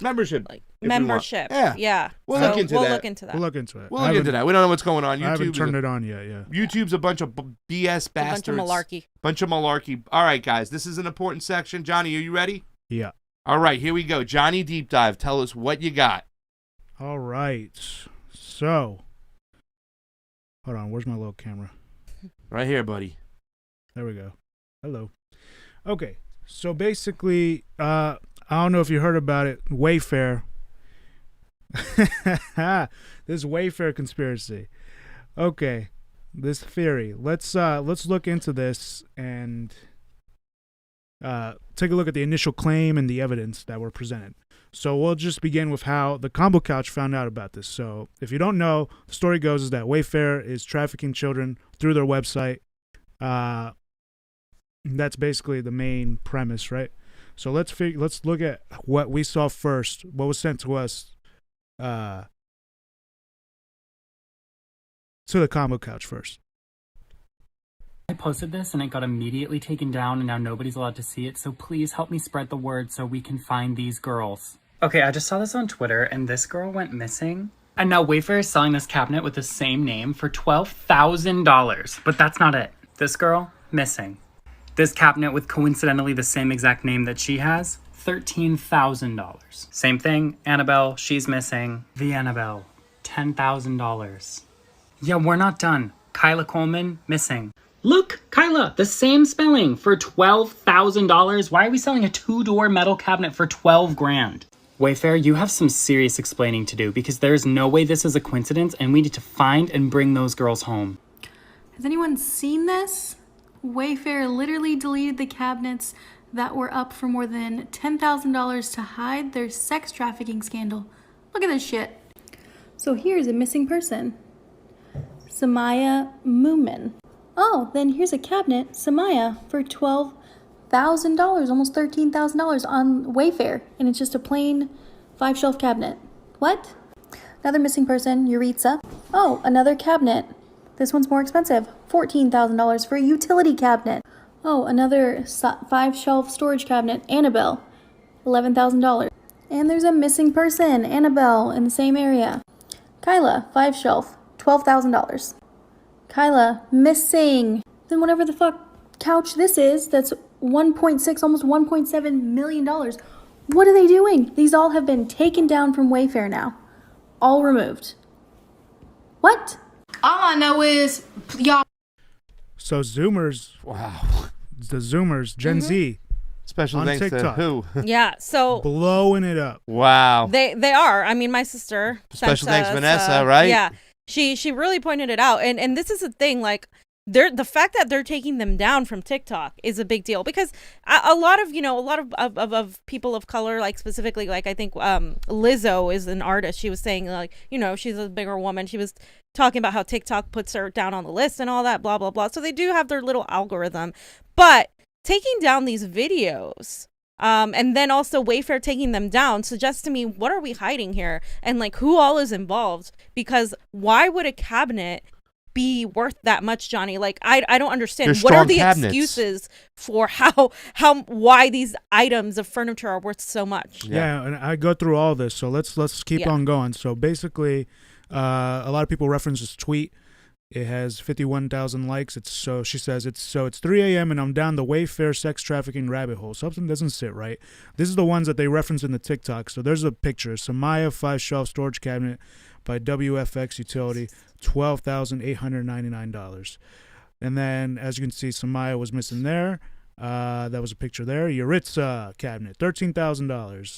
membership. Membership. Yeah. We'll look into that. We'll look into that. We'll look into it. We'll look into that. We don't know what's going on. YouTube I haven't turned it on yet, yeah. YouTube's a bunch of BS bastards. Bunch of malarkey. All right, guys. This is an important section. Johnny, are you ready? Yeah. All right, here we go. Johnny Deep Dive. Tell us what you got. All right. So, hold on. Where's my little camera? Right here, buddy. There we go. Hello. Okay. So basically, I don't know if you heard about it. WAYFAIR. This WAYFAIR conspiracy. Okay. This theory. Let's look into this and take a look at the initial claim and the evidence that were presented. So we'll just begin with how the Convo Couch found out about this. So if you don't know, the story goes is that WAYFAIR is trafficking children through their website. That's basically the main premise, right? So let's look at what we saw first, what was sent to us to the Convo Couch first. I posted this and it got immediately taken down and now nobody's allowed to see it, so please help me spread the word so we can find these girls. Okay, I just saw this on Twitter and this girl went missing. And now WAYFAIR is selling this cabinet with the same name for $12,000. But that's not it. This girl, missing. This cabinet with coincidentally the same exact name that she has, $13,000. Same thing, Annabelle, she's missing. The Annabelle, $10,000. Yeah, we're not done. Kyla Coleman, missing. Look, Kyla, the same spelling for $12,000. Why are we selling a 2-door metal cabinet for $12 grand? WAYFAIR, you have some serious explaining to do because there's no way this is a coincidence and we need to find and bring those girls home. Has anyone seen this? WAYFAIR literally deleted the cabinets that were up for more than $10,000 to hide their sex trafficking scandal. Look at this shit. So here's a missing person. Samaya Moomin. Oh, then here's a cabinet, Samaya, for $12,000, almost $13,000 on WAYFAIR, and it's just a plain 5-shelf cabinet. What? Another missing person, Yuritsa. Oh, another cabinet. This one's more expensive, $14,000 for a utility cabinet. Oh, another 5-shelf storage cabinet, Annabelle, $11,000. And there's a missing person, Annabelle, in the same area. Kyla, 5-shelf, $12,000. Kyla, missing. Then whatever the fuck couch this is, that's 1.6, almost $1.7 million. What are they doing? These all have been taken down from Wayfair now. All removed. What? All I know is, y'all. So Zoomers, Wow. the Zoomers, Gen Z, Special on thanks TikTok. to who? Yeah, so blowing it up. Wow. they are. I mean, my sister. Special sent thanks, us, Vanessa, right? Yeah, she really pointed it out, and this is the thing, like. The fact that they're taking them down from TikTok is a big deal, because a lot of people of color, like specifically, like I think Lizzo is an artist. She was saying, like, she's a bigger woman. She was talking about how TikTok puts her down on the list and all that, blah blah blah. So they do have their little algorithm, but taking down these videos and then also Wayfair taking them down suggests to me, what are we hiding here, and like who all is involved? Because why would a cabinet be worth that much, Johnny? Like I don't understand. What are the excuses for why these items of furniture are worth so much? Yeah, and I go through all this, so let's keep on going. So basically, a lot of people reference this tweet. It has 51,000 likes. She says it's 3 a.m. and I'm down the Wayfair sex trafficking rabbit hole. Something doesn't sit right. This is the ones that they reference in the TikTok. So there's a picture. Samaya 5-shelf storage cabinet by WFX Utility, $12,899. And then, as you can see, Samaya was missing there. That was a picture there. Yuritsa cabinet, $13,000.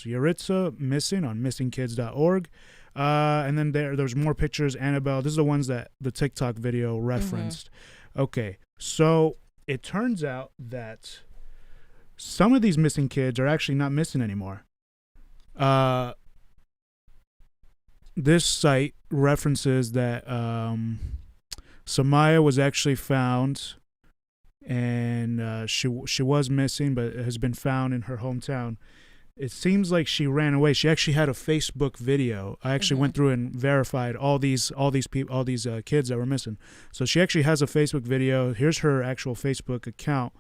Yuritsa missing on missingkids.org. And then there's more pictures. Annabelle, this is the ones that the TikTok video referenced. Okay, so it turns out that some of these missing kids are actually not missing anymore. This site references that Samaya was actually found, and she was missing, but has been found in her hometown. It seems like she ran away. She actually had a Facebook video. I actually went through and verified all these people, all these kids that were missing. So she actually has a Facebook video. Here's her actual Facebook account,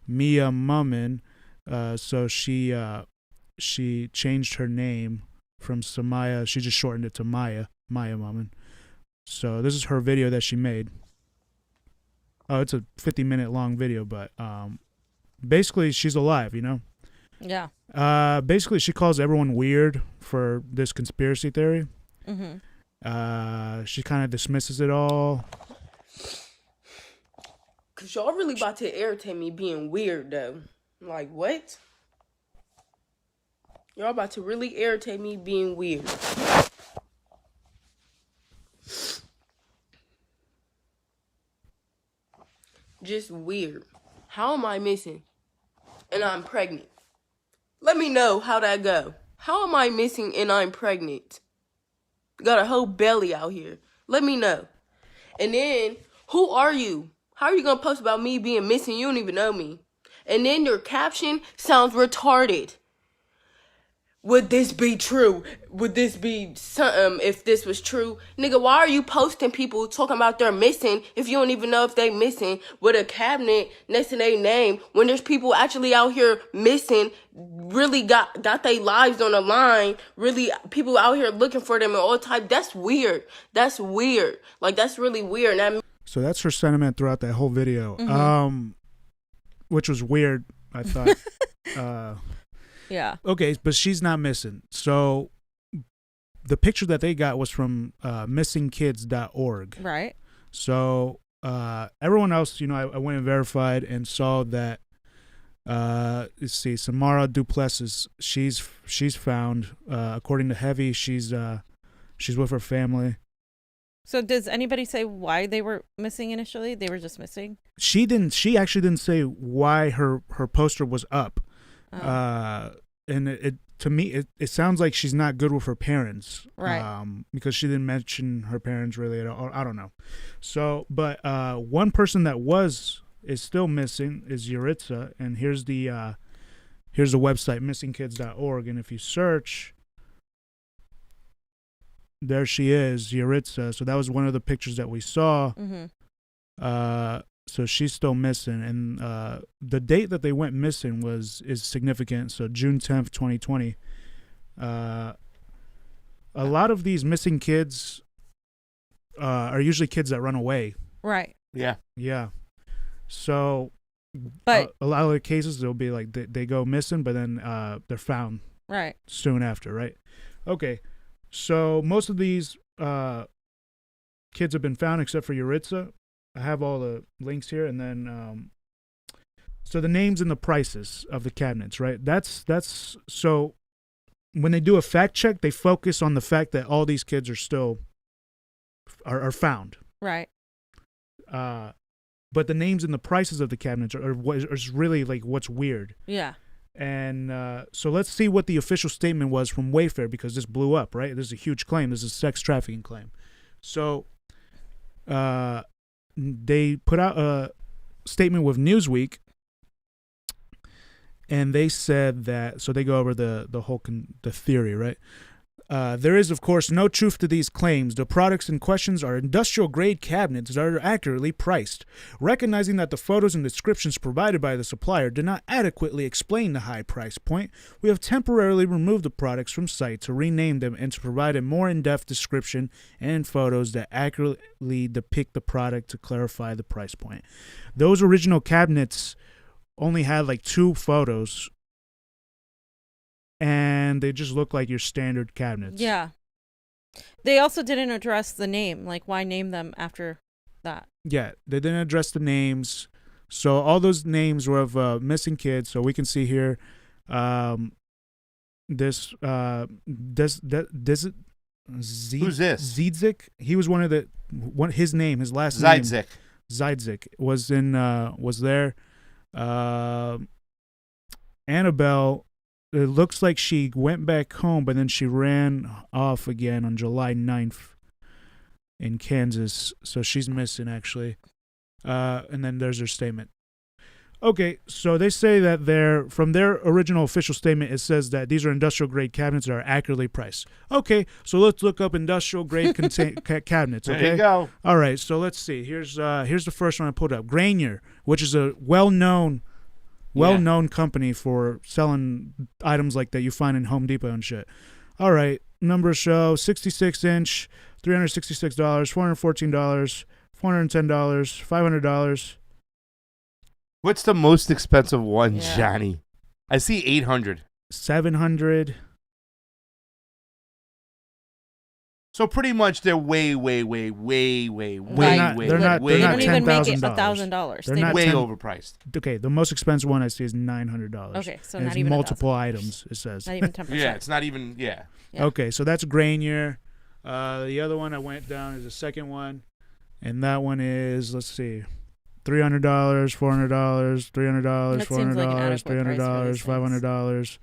Mia Mummin. So she changed her name from Samaya. She just shortened it to Maya Mummin. So this is her video that she made. Oh, it's a 50-minute long video, but basically she's alive, Yeah. Basically, she calls everyone weird for this conspiracy theory. She kind of dismisses it all. Cause y'all really about to irritate me being weird, though. Like, what? Y'all about to really irritate me being weird. Just weird. How am I missing? And I'm pregnant. Let me know how that go. How am I missing and I'm pregnant? Got a whole belly out here. Let me know. And then, who are you? How are you going to post about me being missing? You don't even know me. And then your caption sounds retarded. Would this be true? Would this be something if this was true? Nigga, why are you posting people talking about they're missing if you don't even know if they missing with a cabinet next to their name when there's people actually out here missing, really got their lives on the line, really people out here looking for them and all type? That's weird. That's weird. Like, that's really weird. So that's her sentiment throughout that whole video, which was weird, I thought. Yeah. Okay, but she's not missing. So the picture that they got was from missingkids.org. Right. So everyone else, I went and verified and saw that, let's see, Samara Duplessis, she's found. According to Heavy, she's with her family. So does anybody say why they were missing initially? They were just missing? She actually didn't say why her poster was up. And it to me it sounds like she's not good with her parents, right? Because she didn't mention her parents really at all. I don't know. So, but one person that is still missing is Yuritsa, and here's the website missingkids.org, and if you search, there she is, Yuritsa. So that was one of the pictures that we saw. So she's still missing, and the date that they went missing is significant. So June 10th, 2020. A lot of these missing kids are usually kids that run away. Right. Yeah. Yeah. So, but a lot of the cases they'll be like they go missing, but then they're found right soon after. Right. Okay. So most of these kids have been found except for Yuritsa. I have all the links here, and then so the names and the prices of the cabinets. Right. That's so. When they do a fact check, they focus on the fact that all these kids are still are found. Right. But the names and the prices of the cabinets are really like what's weird. Yeah. And so let's see what the official statement was from WAYFAIR, because this blew up, right? This is a huge claim. This is a sex trafficking claim. So they put out a statement with Newsweek. And they said that, so they go over the whole the theory, right? There is, of course, no truth to these claims. The products in questions are industrial-grade cabinets that are accurately priced. Recognizing that the photos and descriptions provided by the supplier do not adequately explain the high price point, we have temporarily removed the products from site to rename them and to provide a more in-depth description and photos that accurately depict the product to clarify the price point. Those original cabinets only had like 2 photos, and they just look like your standard cabinets. Yeah. They also didn't address the name. Like, why name them after that? Yeah, they didn't address the names. So all those names were of missing kids. So we can see here, this Who's this? Zidzik. He was one of the his last name Zidzik was there. Annabelle, it looks like she went back home, but then she ran off again on July 9th in Kansas. So she's missing, actually. And then there's her statement. Okay, so they say that from their original official statement, it says that these are industrial-grade cabinets that are accurately priced. Okay, so let's look up industrial-grade cabinets, okay? There you go. All right, so let's see. Here's the first one I pulled up. Grainger, which is a well-known company for selling items like that you find in Home Depot and shit. All right, numbers show 66-inch, $366, $414, $410, $500. What's the most expensive one, Johnny? I see 800. 700. So pretty much they're way. They're not. They don't even make it $1,000. They're way overpriced. Okay, the most expensive one I see is $900. Okay, so and not it's even multiple items. It says. Not even 10%. Yeah, it's not even. Yeah. Okay, so that's Grainger. The other one I went down is the second one, and that one is, let's see, $300, $400, $300, $400, $300, $500.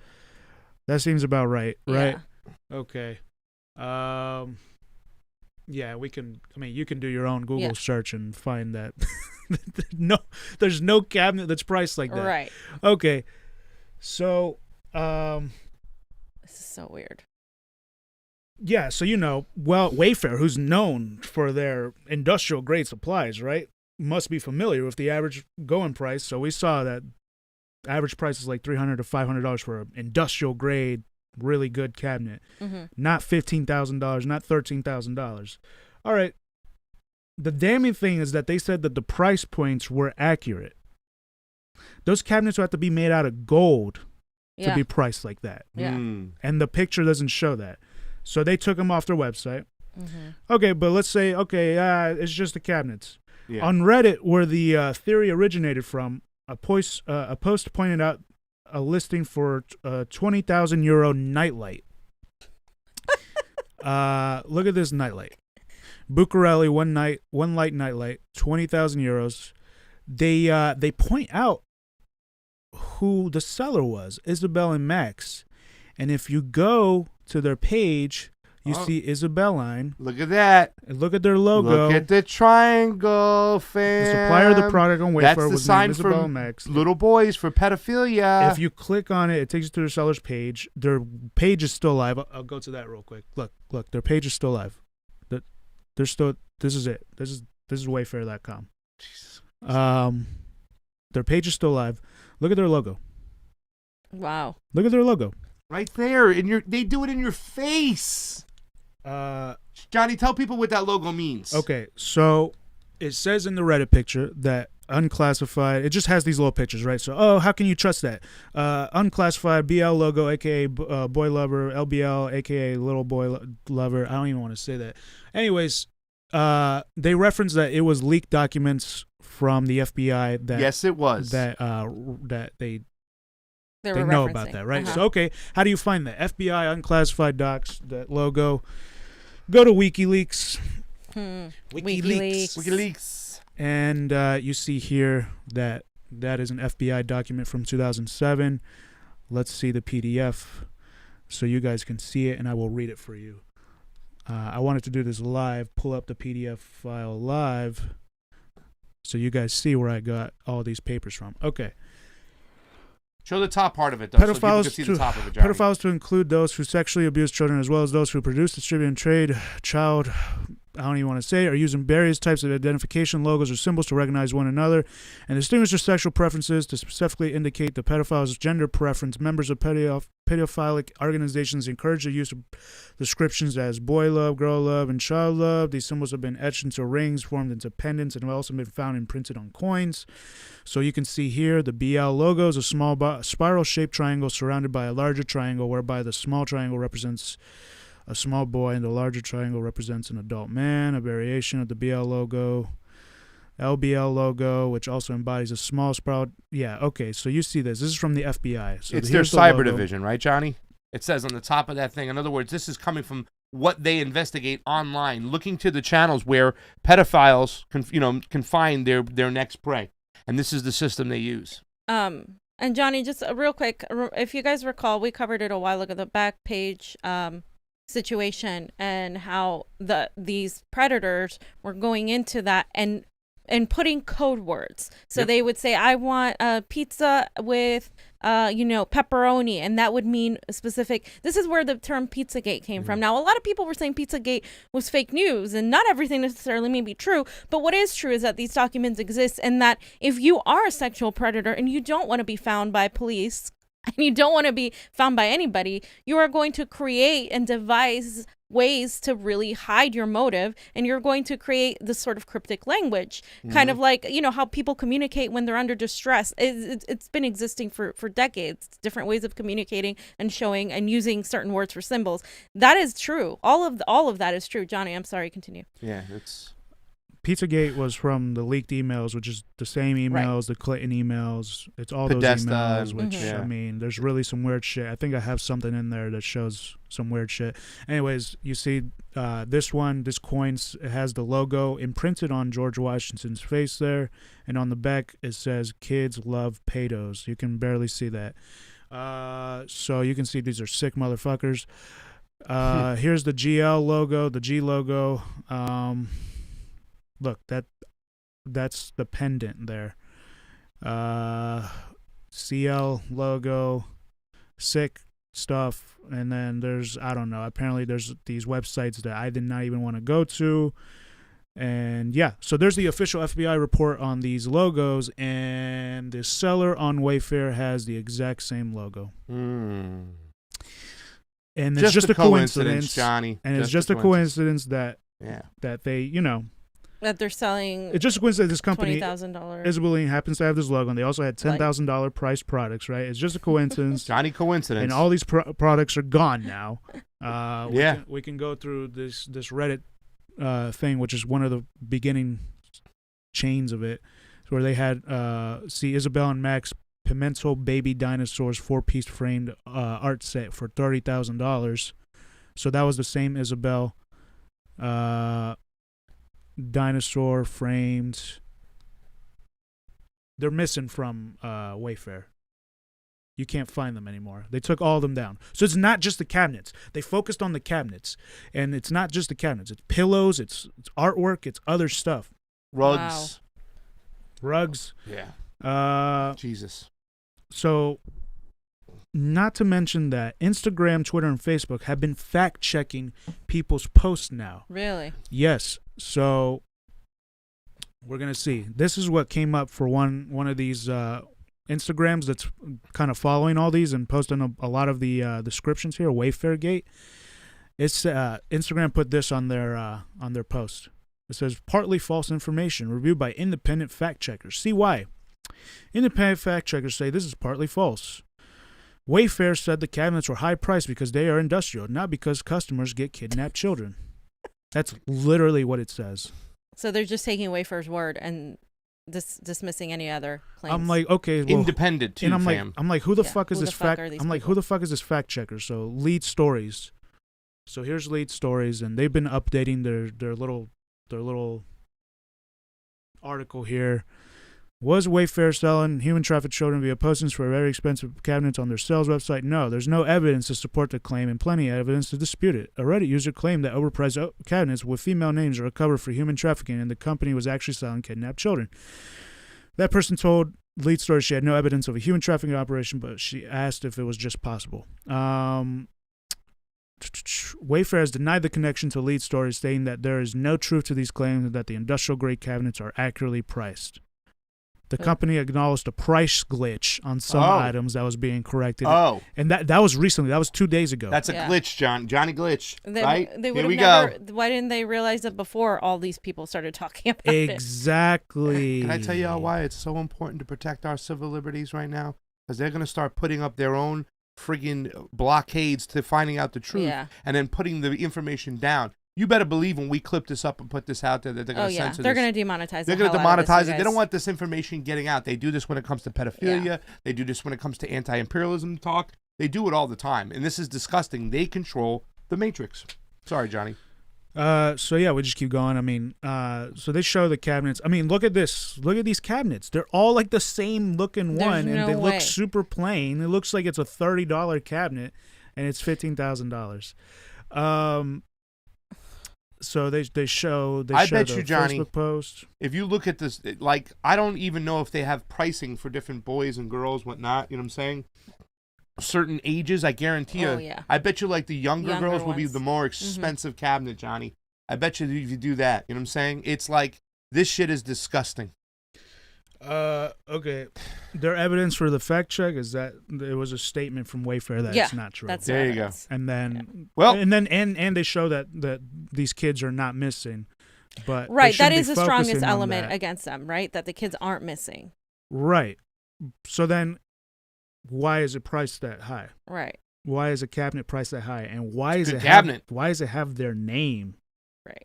That seems about right, right? Yeah. Okay. Yeah, we can. I mean, you can do your own Google search and find that. There's no cabinet that's priced like that. Right. Okay. So, this is so weird. Yeah, so WAYFAIR, who's known for their industrial grade supplies, right, must be familiar with the average going price. So we saw that average price is like $300 to $500 for an industrial grade, really good cabinet. Mm-hmm. Not $15,000, not $13,000. All right. The damning thing is that they said that the price points were accurate. Those cabinets would have to be made out of gold to be priced like that. Yeah. And the picture doesn't show that. So they took them off their website. Mm-hmm. Okay, but let's say, it's just the cabinets. Yeah. On Reddit, where the theory originated from, a post pointed out a listing for a 20,000 euro nightlight. Look at this nightlight. Bucarelli, one light nightlight, 20,000 euros. They point out who the seller was, Isabel and Max. And if you go to their page, you see Isabeline. Look at that. And look at their logo. Look at the triangle, fam. The supplier of the product on WAYFAIR That's the was sign named Isabel for and Max. little boys for pedophilia. If you click on it, it takes you to their seller's page. Their page is still live. I'll go to that real quick. Look, their page is still live. They're still. This is it. This is WAYFAIR.com. Jesus. Their page is still live. Look at their logo. Wow. Look at their logo. Right there. They do it in your face. Johnny, tell people what that logo means. Okay, so it says in the Reddit picture that unclassified, it just has these little pictures, right? So, how can you trust that? Unclassified BL logo, aka boy lover, LBL, aka little boy lover. I don't even want to say that. Anyways, they referenced that it was leaked documents from the FBI. That yes, it was that they were know about that, right? So, okay, how do you find that? FBI unclassified docs, that logo. Go to WikiLeaks. WikiLeaks. And you see here that is an FBI document from 2007. Let's see the PDF so you guys can see it, and I will read it for you. I wanted to do this live, pull up the PDF file live so you guys see where I got all these papers from. Okay. Show the top part of it, though, so people can see the top of it, Johnny. Pedophiles to include those who sexually abuse children, as well as those who produce, distribute, and trade child, I don't even want to say, are using various types of identification, logos, or symbols to recognize one another and distinguish their sexual preferences to specifically indicate the pedophile's gender preference. Members of pedophilic organizations encourage the use of descriptions as boy love, girl love, and child love. These symbols have been etched into rings, formed into pendants, and have also been found imprinted on coins. So you can see here the BL logo is a small spiral-shaped triangle surrounded by a larger triangle, whereby the small triangle represents a small boy and the larger triangle represents an adult man. A variation of the BL logo, LBL logo, which also embodies a small spiral. Yeah, okay, so you see this. This is from the FBI. So it's their cyber division, right, Johnny? It says on the top of that thing. In other words, this is coming from what they investigate online, looking to the channels where pedophiles can find their next prey. And this is the system they use. And Johnny, just real quick, if you guys recall, we covered it a while ago, the back page situation, and how these predators were going into that and putting code words. So they would say, I want a pizza with pepperoni, and that would mean a specific. This is where the term Pizzagate came from. Now, a lot of people were saying Pizzagate was fake news, and not everything necessarily may be true, but what is true is that these documents exist, and that if you are a sexual predator and you don't want to be found by police, and you don't want to be found by anybody, you are going to create and devise ways to really hide your motive, and you're going to create this sort of cryptic language, kind of like, how people communicate when they're under distress. It's been existing for decades, different ways of communicating and showing and using certain words for symbols. That is true. All of that is true. Johnny, I'm sorry, continue. Yeah, it's... Pizzagate was from the leaked emails, which is the same emails, the Clinton emails. It's all Podesta, those emails, which, I mean, there's really some weird shit. I think I have something in there that shows some weird shit. Anyways, you see this coin, it has the logo imprinted on George Washington's face there, and on the back it says, "Kids love pedos." You can barely see that. So you can see these are sick motherfuckers. Here's the GL logo, the G logo. Look, that's the pendant there. CL logo, sick stuff. And then there's, I don't know, apparently there's these websites that I did not even want to go to. And yeah, so there's the official FBI report on these logos, and the seller on Wayfair has the exact same logo. And it's just a coincidence, Johnny. And it's just a coincidence that they, that they're selling. It's just a coincidence this company, $20,000. Isabel, happens to have this logo, and they also had $10,000 priced products, right? It's just a coincidence. Johnny coincidence. And all these products are gone now. We can go through this Reddit thing, which is one of the beginning chains of it, where they had Isabel and Max Pimento Baby Dinosaurs 4-piece framed art set for $30,000. So that was the same Isabel dinosaur framed. They're missing from Wayfair. You can't find them anymore. They took all of them down. So it's not just the cabinets. They focused on the cabinets, and it's not just the cabinets. It's pillows. It's artwork. It's other stuff. Rugs. Yeah. Jesus. So, not to mention that Instagram, Twitter, and Facebook have been fact-checking people's posts now. Really? Yes. So, we're going to see. This is what came up for one of these Instagrams that's kind of following all these and posting a lot of the descriptions here, Wayfair Gate. It's Instagram put this on their post. It says partly false information reviewed by independent fact checkers. See why? Independent fact checkers say this is partly false. Wayfair said the cabinets were high priced because they are industrial, not because customers get kidnapped children. That's literally what it says. So they're just taking Wayfair's word and dismissing any other claims. I'm like, okay, well, independent too, and I'm fam. like, who the fuck is who this the fuck fact? are these I'm like, people? who the fuck is this fact checker? So Lead Stories. So here's Lead Stories, and they've been updating their little article here. Was Wayfair selling human trafficked children via postings for very expensive cabinets on their sales website? No, there's no evidence to support the claim and plenty of evidence to dispute it. A Reddit user claimed that overpriced cabinets with female names are a cover for human trafficking, and the company was actually selling kidnapped children. That person told Lead Story she had no evidence of a human trafficking operation, but she asked if it was just possible. Wayfair has denied the connection to Lead Story, stating that there is no truth to these claims and that the industrial-grade cabinets are accurately priced. The company acknowledged a price glitch on some items that was being corrected. Oh. And that was recently. That was 2 days ago. That's a glitch, Johnny Glitch. Right? They Here we never, go. Why didn't they realize it before all these people started talking about it? Exactly. Can I tell y'all why it's so important to protect our civil liberties right now? Because they're going to start putting up their own friggin' blockades to finding out the truth and then putting the information down. You better believe when we clip this up and put this out there that they're going to censor this. They're going to demonetize it. They're going to demonetize it. They don't want this information getting out. They do this when it comes to pedophilia. Yeah. They do this when it comes to anti-imperialism talk. They do it all the time. And this is disgusting. They control the Matrix. Sorry, Johnny. So yeah, we just keep going. I mean, so they show the cabinets. I mean, look at this. Look at these cabinets. They're all like the same looking one, and they look super plain. It looks like it's a $30 cabinet, and it's $15,000. So they show I show bet the you, Johnny, Facebook post. If you look at this, like, I don't even know if they have pricing for different boys and girls, whatnot. You know what I'm saying? Certain ages, I guarantee you. Yeah. I bet you, like, the younger girls will be ones. the more expensive cabinet, Johnny. I bet you if you do that. You know what I'm saying? It's like, this shit is disgusting. Okay. Their evidence for the fact check is that there was a statement from Wayfair that it's not true. That's there you go. And then and they show that these kids are not missing. But right, that is the the strongest element against them, right? That the kids aren't missing. Right. So then why is it priced that high? Right. Why is a cabinet priced that high? And why is it why does it have their name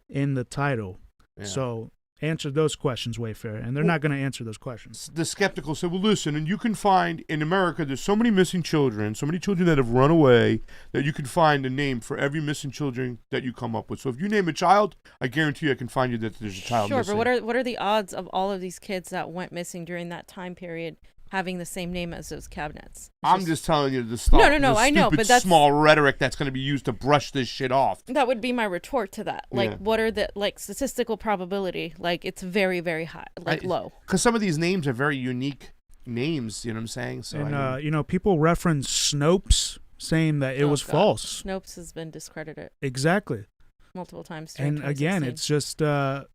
in the title? Yeah. So answer those questions, Wayfair, and they're not going to answer those questions. The skeptical say, well, listen, and you can find in America, there's so many missing children, so many children that have run away, that you can find a name for every missing children that you come up with. So if you name a child, I guarantee you I can find you that there's a child missing. Sure, but what are the odds of all of these kids that went missing during that time period having the same name as those cabinets? I'm just telling you the No, I know, but that's small rhetoric that's going to be used to brush this shit off. That would be my retort to that. Like, what are the statistical probability? Like, it's very, very high, low. Because some of these names are very unique names. You know what I'm saying? So and people reference Snopes, saying that it was false. Snopes has been discredited. Exactly. Multiple times. And again, it's just Snopes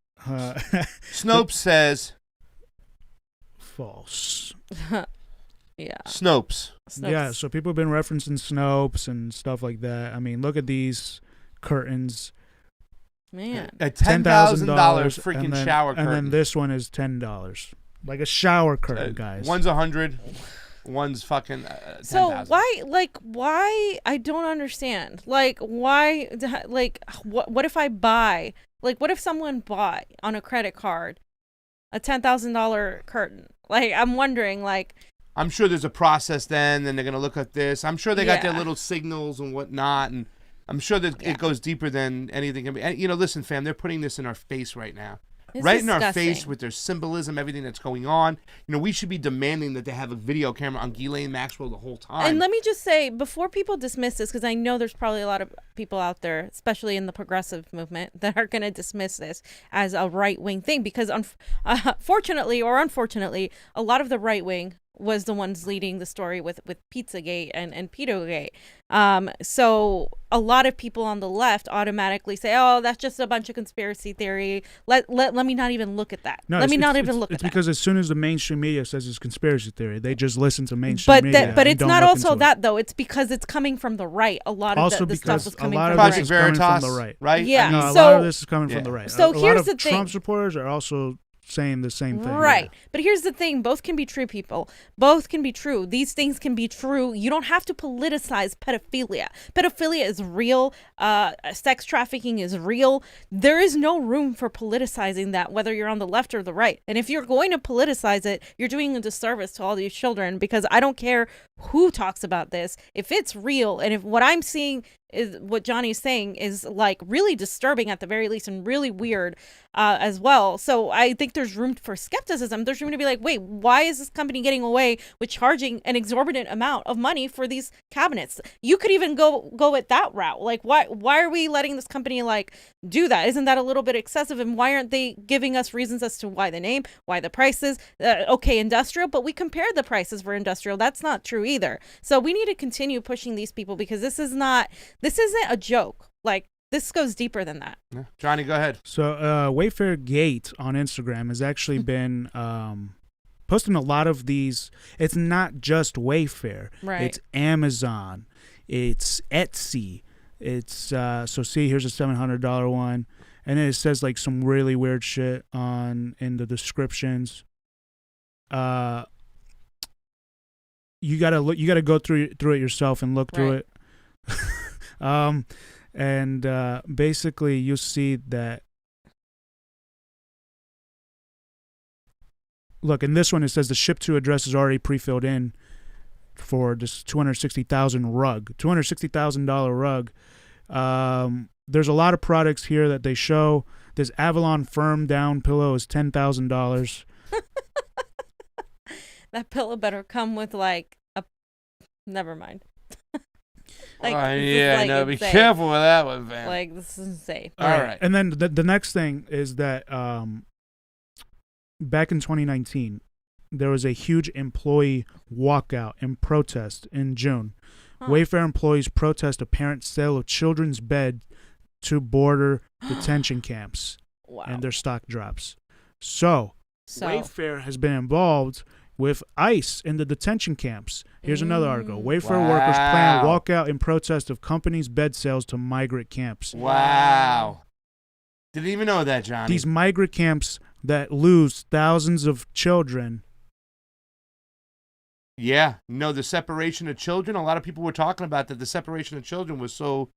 says false. Yeah. Snopes. Yeah, so people have been referencing Snopes and stuff like that. I mean, look at these curtains. Man. A $10,000 freaking shower curtain. And then this one is $10. Like a shower curtain, guys. One's $100, one's fucking $10,000. So why I don't understand. Like, why, like, what if I buy, like, what if someone bought on a credit card a $10,000 curtain? Like, I'm wondering, like, I'm sure there's a process then they're going to look at this. I'm sure they got their little signals and whatnot, and I'm sure that it goes deeper than anything can be. And, listen, fam, they're putting this in our face right now. It's right disgusting. In our face with their symbolism, everything that's going on. We should be demanding that they have a video camera on Ghislaine Maxwell the whole time. And let me just say, before people dismiss this, because I know there's probably a lot of people out there, especially in the progressive movement, that are going to dismiss this as a right-wing thing, because fortunately or unfortunately, a lot of the right-wing was the ones leading the story with Pizzagate and Pedogate. So a lot of people on the left automatically say, "Oh, that's just a bunch of conspiracy theory. Let me not even look at that. Let me not even look at that." It's because as soon as the mainstream media says it's conspiracy theory, they just listen to mainstream media. But it's not also that though. It's because it's coming from the right. A lot of the stuff was coming from the right. This is coming from the right, right? Yeah. No, a lot of this is coming from the right. So here's the thing. Trump supporters are also saying the same thing. Right. Yeah. But here's the thing. Both can be true, people. Both can be true. These things can be true. You don't have to politicize pedophilia. Pedophilia is real. Sex trafficking is real. There is no room for politicizing that, whether you're on the left or the right. And if you're going to politicize it, you're doing a disservice to all these children, because I don't care who talks about this. If it's real, and if what I'm seeing is what Johnny's saying is like really disturbing at the very least, and really weird as well. So I think there's room for skepticism. There's room to be like, wait, why is this company getting away with charging an exorbitant amount of money for these cabinets? You could even go at that route. Like, why are we letting this company like do that? Isn't that a little bit excessive? And why aren't they giving us reasons as to why the name, why the prices? Okay, industrial, but we compared the prices for industrial. That's not true either. So we need to continue pushing these people, because this isn't a joke. Like, this goes deeper than that. Yeah. Johnny, go ahead. So WAYFAIR Gate on Instagram has actually been posting a lot of these. It's not just WAYFAIR. Right. It's Amazon. It's Etsy. It's so see, here's a $700 one, and then it says like some really weird shit in the descriptions. You gotta go through it yourself and look through it. And basically you see that, look, in this one it says the ship to address is already pre-filled in for this $260,000 rug. There's a lot of products here that they show. This Avalon Firm Down pillow is $10,000. That pillow better come with like a, never mind. Like, no, be careful with that one, fam. Like, this is insane. All right. And then the next thing is that back in 2019, there was a huge employee walkout and protest in June. WAYFAIR employees protest apparent sale of children's bed to border detention camps. Wow. And their stock drops. So WAYFAIR has been involved with ICE in the detention camps. Here's another article. WAYFAIR workers plan walkout in protest of companies' bed sales to migrant camps. Wow. Didn't even know that, Johnny. These migrant camps that lose thousands of children. Yeah. No, the separation of children, a lot of people were talking about that the separation of children was so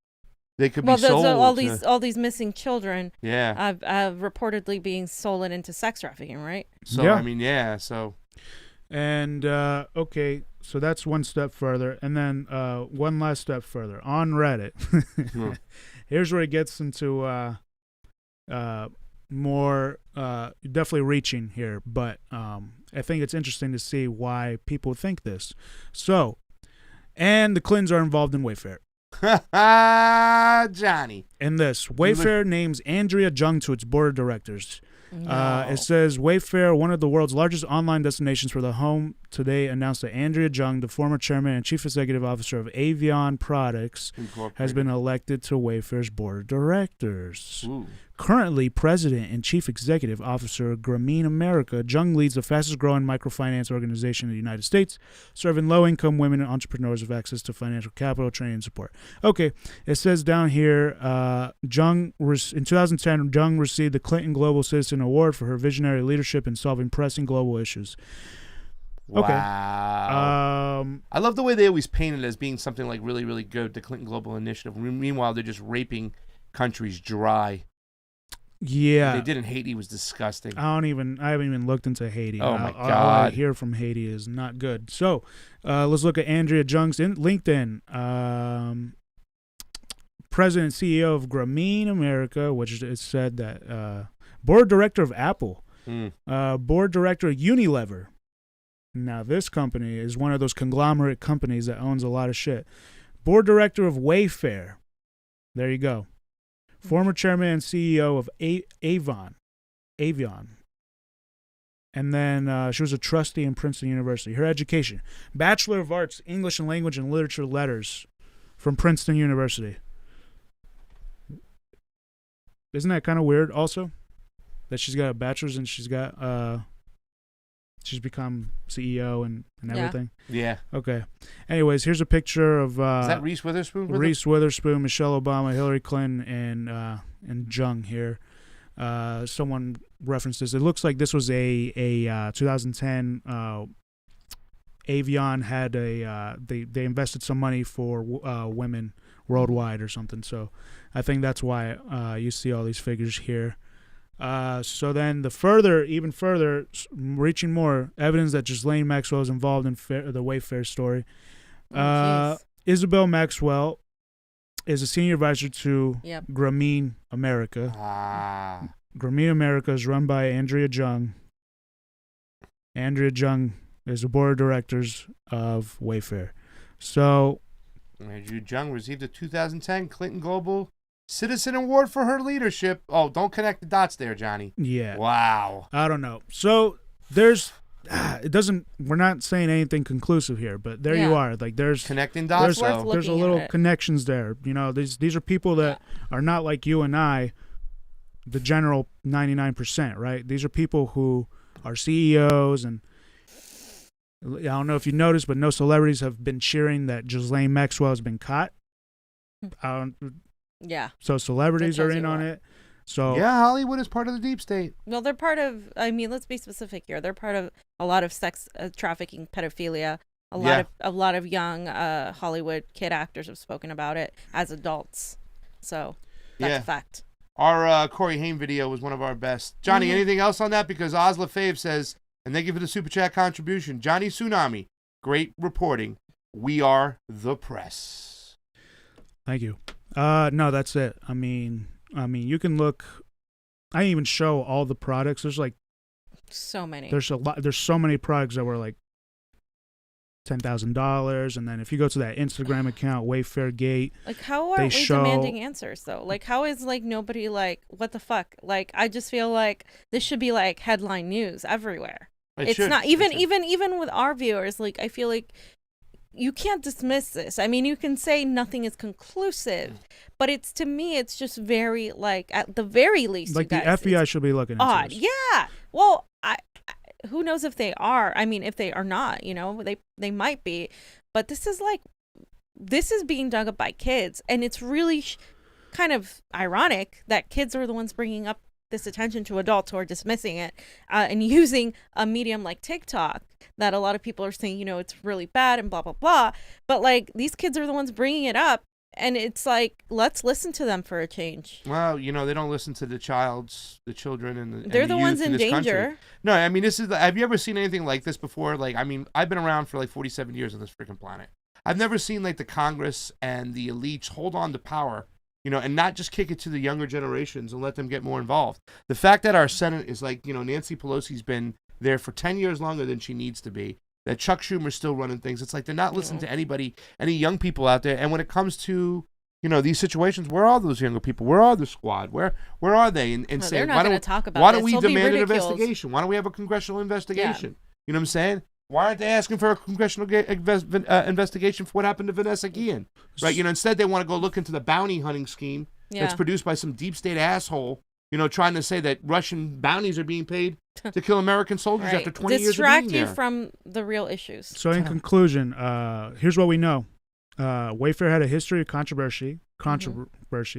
they could be sold. All these missing children. Yeah. Reportedly being stolen into sex trafficking, right? So, yeah. I mean, yeah, so. And, okay, so that's one step further. And then one last step further. On Reddit, here's where it gets into more, definitely reaching here. But I think it's interesting to see why people think this. So, and the Clintons are involved in WAYFAIR. Johnny. In this, WAYFAIR names Andrea Jung to its board of directors. No. It says WAYFAIR, one of the world's largest online destinations for the home, today announced that Andrea Jung, the former chairman and chief executive officer of Avion Products, has been elected to WAYFAIR's board of directors. Ooh. Currently president and chief executive officer of Grameen America, Jung leads the fastest growing microfinance organization in the United States, serving low-income women and entrepreneurs with access to financial capital, training, and support. Okay, it says down here, in 2010, Jung received the Clinton Global Citizen Award for her visionary leadership in solving pressing global issues. Okay. Wow. I love the way they always paint it as being something like really, really good, the Clinton Global Initiative. Meanwhile, they're just raping countries dry. Yeah. What they did in Haiti was disgusting. I haven't even looked into Haiti. Oh, my God. All I hear from Haiti is not good. So let's look at Andrea Jung's LinkedIn. President and CEO of Grameen America, which it said that board director of Apple, board director of Unilever. Now, this company is one of those conglomerate companies that owns a lot of shit. Board director of WAYFAIR. There you go. Former chairman and CEO of Avion. And then she was a trustee in Princeton University. Her education, Bachelor of Arts, English and Language and Literature Letters from Princeton University. Isn't that kind of weird also? That she's got a bachelor's and she's become CEO and everything? Yeah. Okay. Anyways, here's a picture of... Is that Reese Witherspoon? Reese Witherspoon, Michelle Obama, Hillary Clinton, and Jung here. Someone referenced this. It looks like this was a 2010... Avion had they invested some money for women worldwide or something. So I think that's why you see all these figures here. So then even further, reaching more evidence that Ghislaine Maxwell is involved in the Wayfair story. Isabel Maxwell is a senior advisor to Grameen America. Grameen America is run by Andrea Jung. Andrea Jung is the board of directors of Wayfair. So, Andrew Jung received a 2010 Clinton Global Citizen Award for her leadership. Oh, don't connect the dots there, Johnny. Yeah. Wow. I don't know. So there's, we're not saying anything conclusive here, but there you are. Like there's connecting dots. There's a little connections there. You know, these are people that are not like you and I, the general 99%, right? These are people who are CEOs, and I don't know if you noticed, but no celebrities have been cheering that Ghislaine Maxwell has been caught. So celebrities are in on it. So yeah, Hollywood is part of the deep state. Well, they're part of. I mean, let's be specific here. They're part of a lot of sex trafficking, pedophilia. A lot of young Hollywood kid actors have spoken about it as adults. So that's a fact. Our Corey Haim video was one of our best. Johnny, anything else on that? Because Osla Fave says, and thank you for the super chat contribution. Jonny Tsunami, great reporting. We are the press. Thank you. No, that's it. I mean, you can look. I didn't even show all the products. There's like so many. There's a lot. There's so many products that were like $10,000, and then if you go to that Instagram account, Wayfair Gate, like how are we demanding answers though? Like how is like nobody like what the fuck? Like I just feel like this should be like headline news everywhere. It's not even with our viewers. Like I feel like you can't dismiss this. I mean, you can say nothing is conclusive, but it's to me, it's just very like at the very least, like the FBI should be looking odd. This. Yeah. Well, who knows if they are? I mean, if they are not, you know, they might be, but this is being dug up by kids, and it's really kind of ironic that kids are the ones bringing up this attention to adults who are dismissing it and using a medium like TikTok that a lot of people are saying, you know, it's really bad and blah, blah, blah. But like these kids are the ones bringing it up. And it's like, let's listen to them for a change. Well, you know, they don't listen to the children and they're the ones in danger. Country. No, I mean, have you ever seen anything like this before? Like, I mean, I've been around for like 47 years on this freaking planet. I've never seen like the Congress and the elites hold on to power, you know, and not just kick it to the younger generations and let them get more involved. The fact that our Senate is like, you know, Nancy Pelosi's been there for 10 years longer than she needs to be, that Chuck Schumer's still running things. It's like they're not listening to anybody, any young people out there. And when it comes to, you know, these situations, where are those younger people? Where are the squad? Where are they? And say, why don't we demand an investigation? Why don't we have a congressional investigation? You know what I'm saying? Why aren't they asking for a congressional investigation for what happened to Vanessa Guillen? Right? You know, instead they want to go look into the bounty hunting scheme that's produced by some deep state asshole, you know, trying to say that Russian bounties are being paid to kill American soldiers after 20 years of being there. Distract you from the real issues. So in conclusion, here's what we know. Wayfair had a history of controversy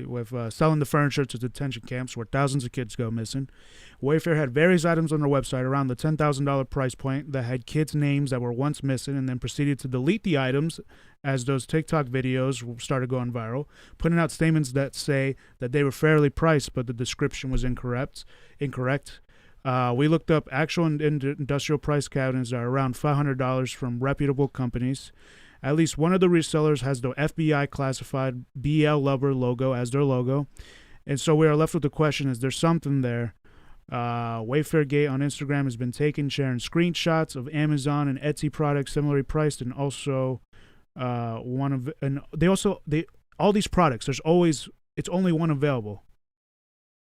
with selling the furniture to detention camps where thousands of kids go missing. Wayfair had various items on their website around the $10,000 price point that had kids' names that were once missing, and then proceeded to delete the items as those TikTok videos started going viral, putting out statements that say that they were fairly priced, but the description was incorrect. We looked up actual industrial price cabinets that are around $500 from reputable companies. At least one of the resellers has the FBI classified BL Lover logo as their logo. And so we are left with the question, is there something there? Wayfair Gate on Instagram has been sharing screenshots of Amazon and Etsy products similarly priced, and also all these products, it's only one available.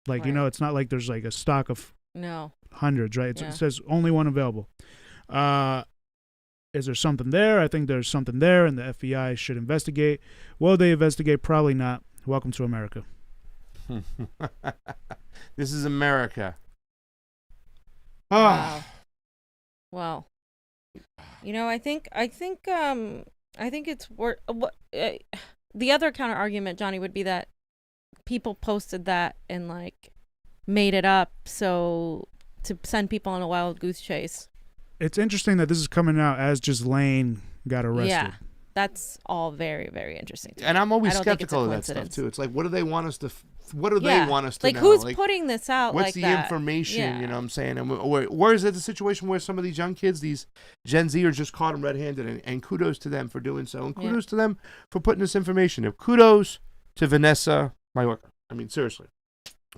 Like, you know, it's not like there's like a stock of hundreds, right? It says only one available. Is there something there? I think there's something there, and the FBI should investigate. Will they investigate? Probably not. Welcome to America. This is America. Wow. Well, I think it's worth. The other counter argument, Johnny, would be that people posted that and like made it up so to send people on a wild goose chase. It's interesting that this is coming out as Ghislaine got arrested. Yeah, that's all very, very interesting. And I'm always skeptical of that stuff too. It's like, what do they want us to? What do they want us to know? Who's putting this out? What's like the that? information? Yeah. You know what I'm saying? And where is it the situation where some of these young kids, these Gen Z, are just caught them red-handed? And kudos to them for doing so. And kudos to them for putting this information. And kudos to Vanessa, my worker. I mean, seriously,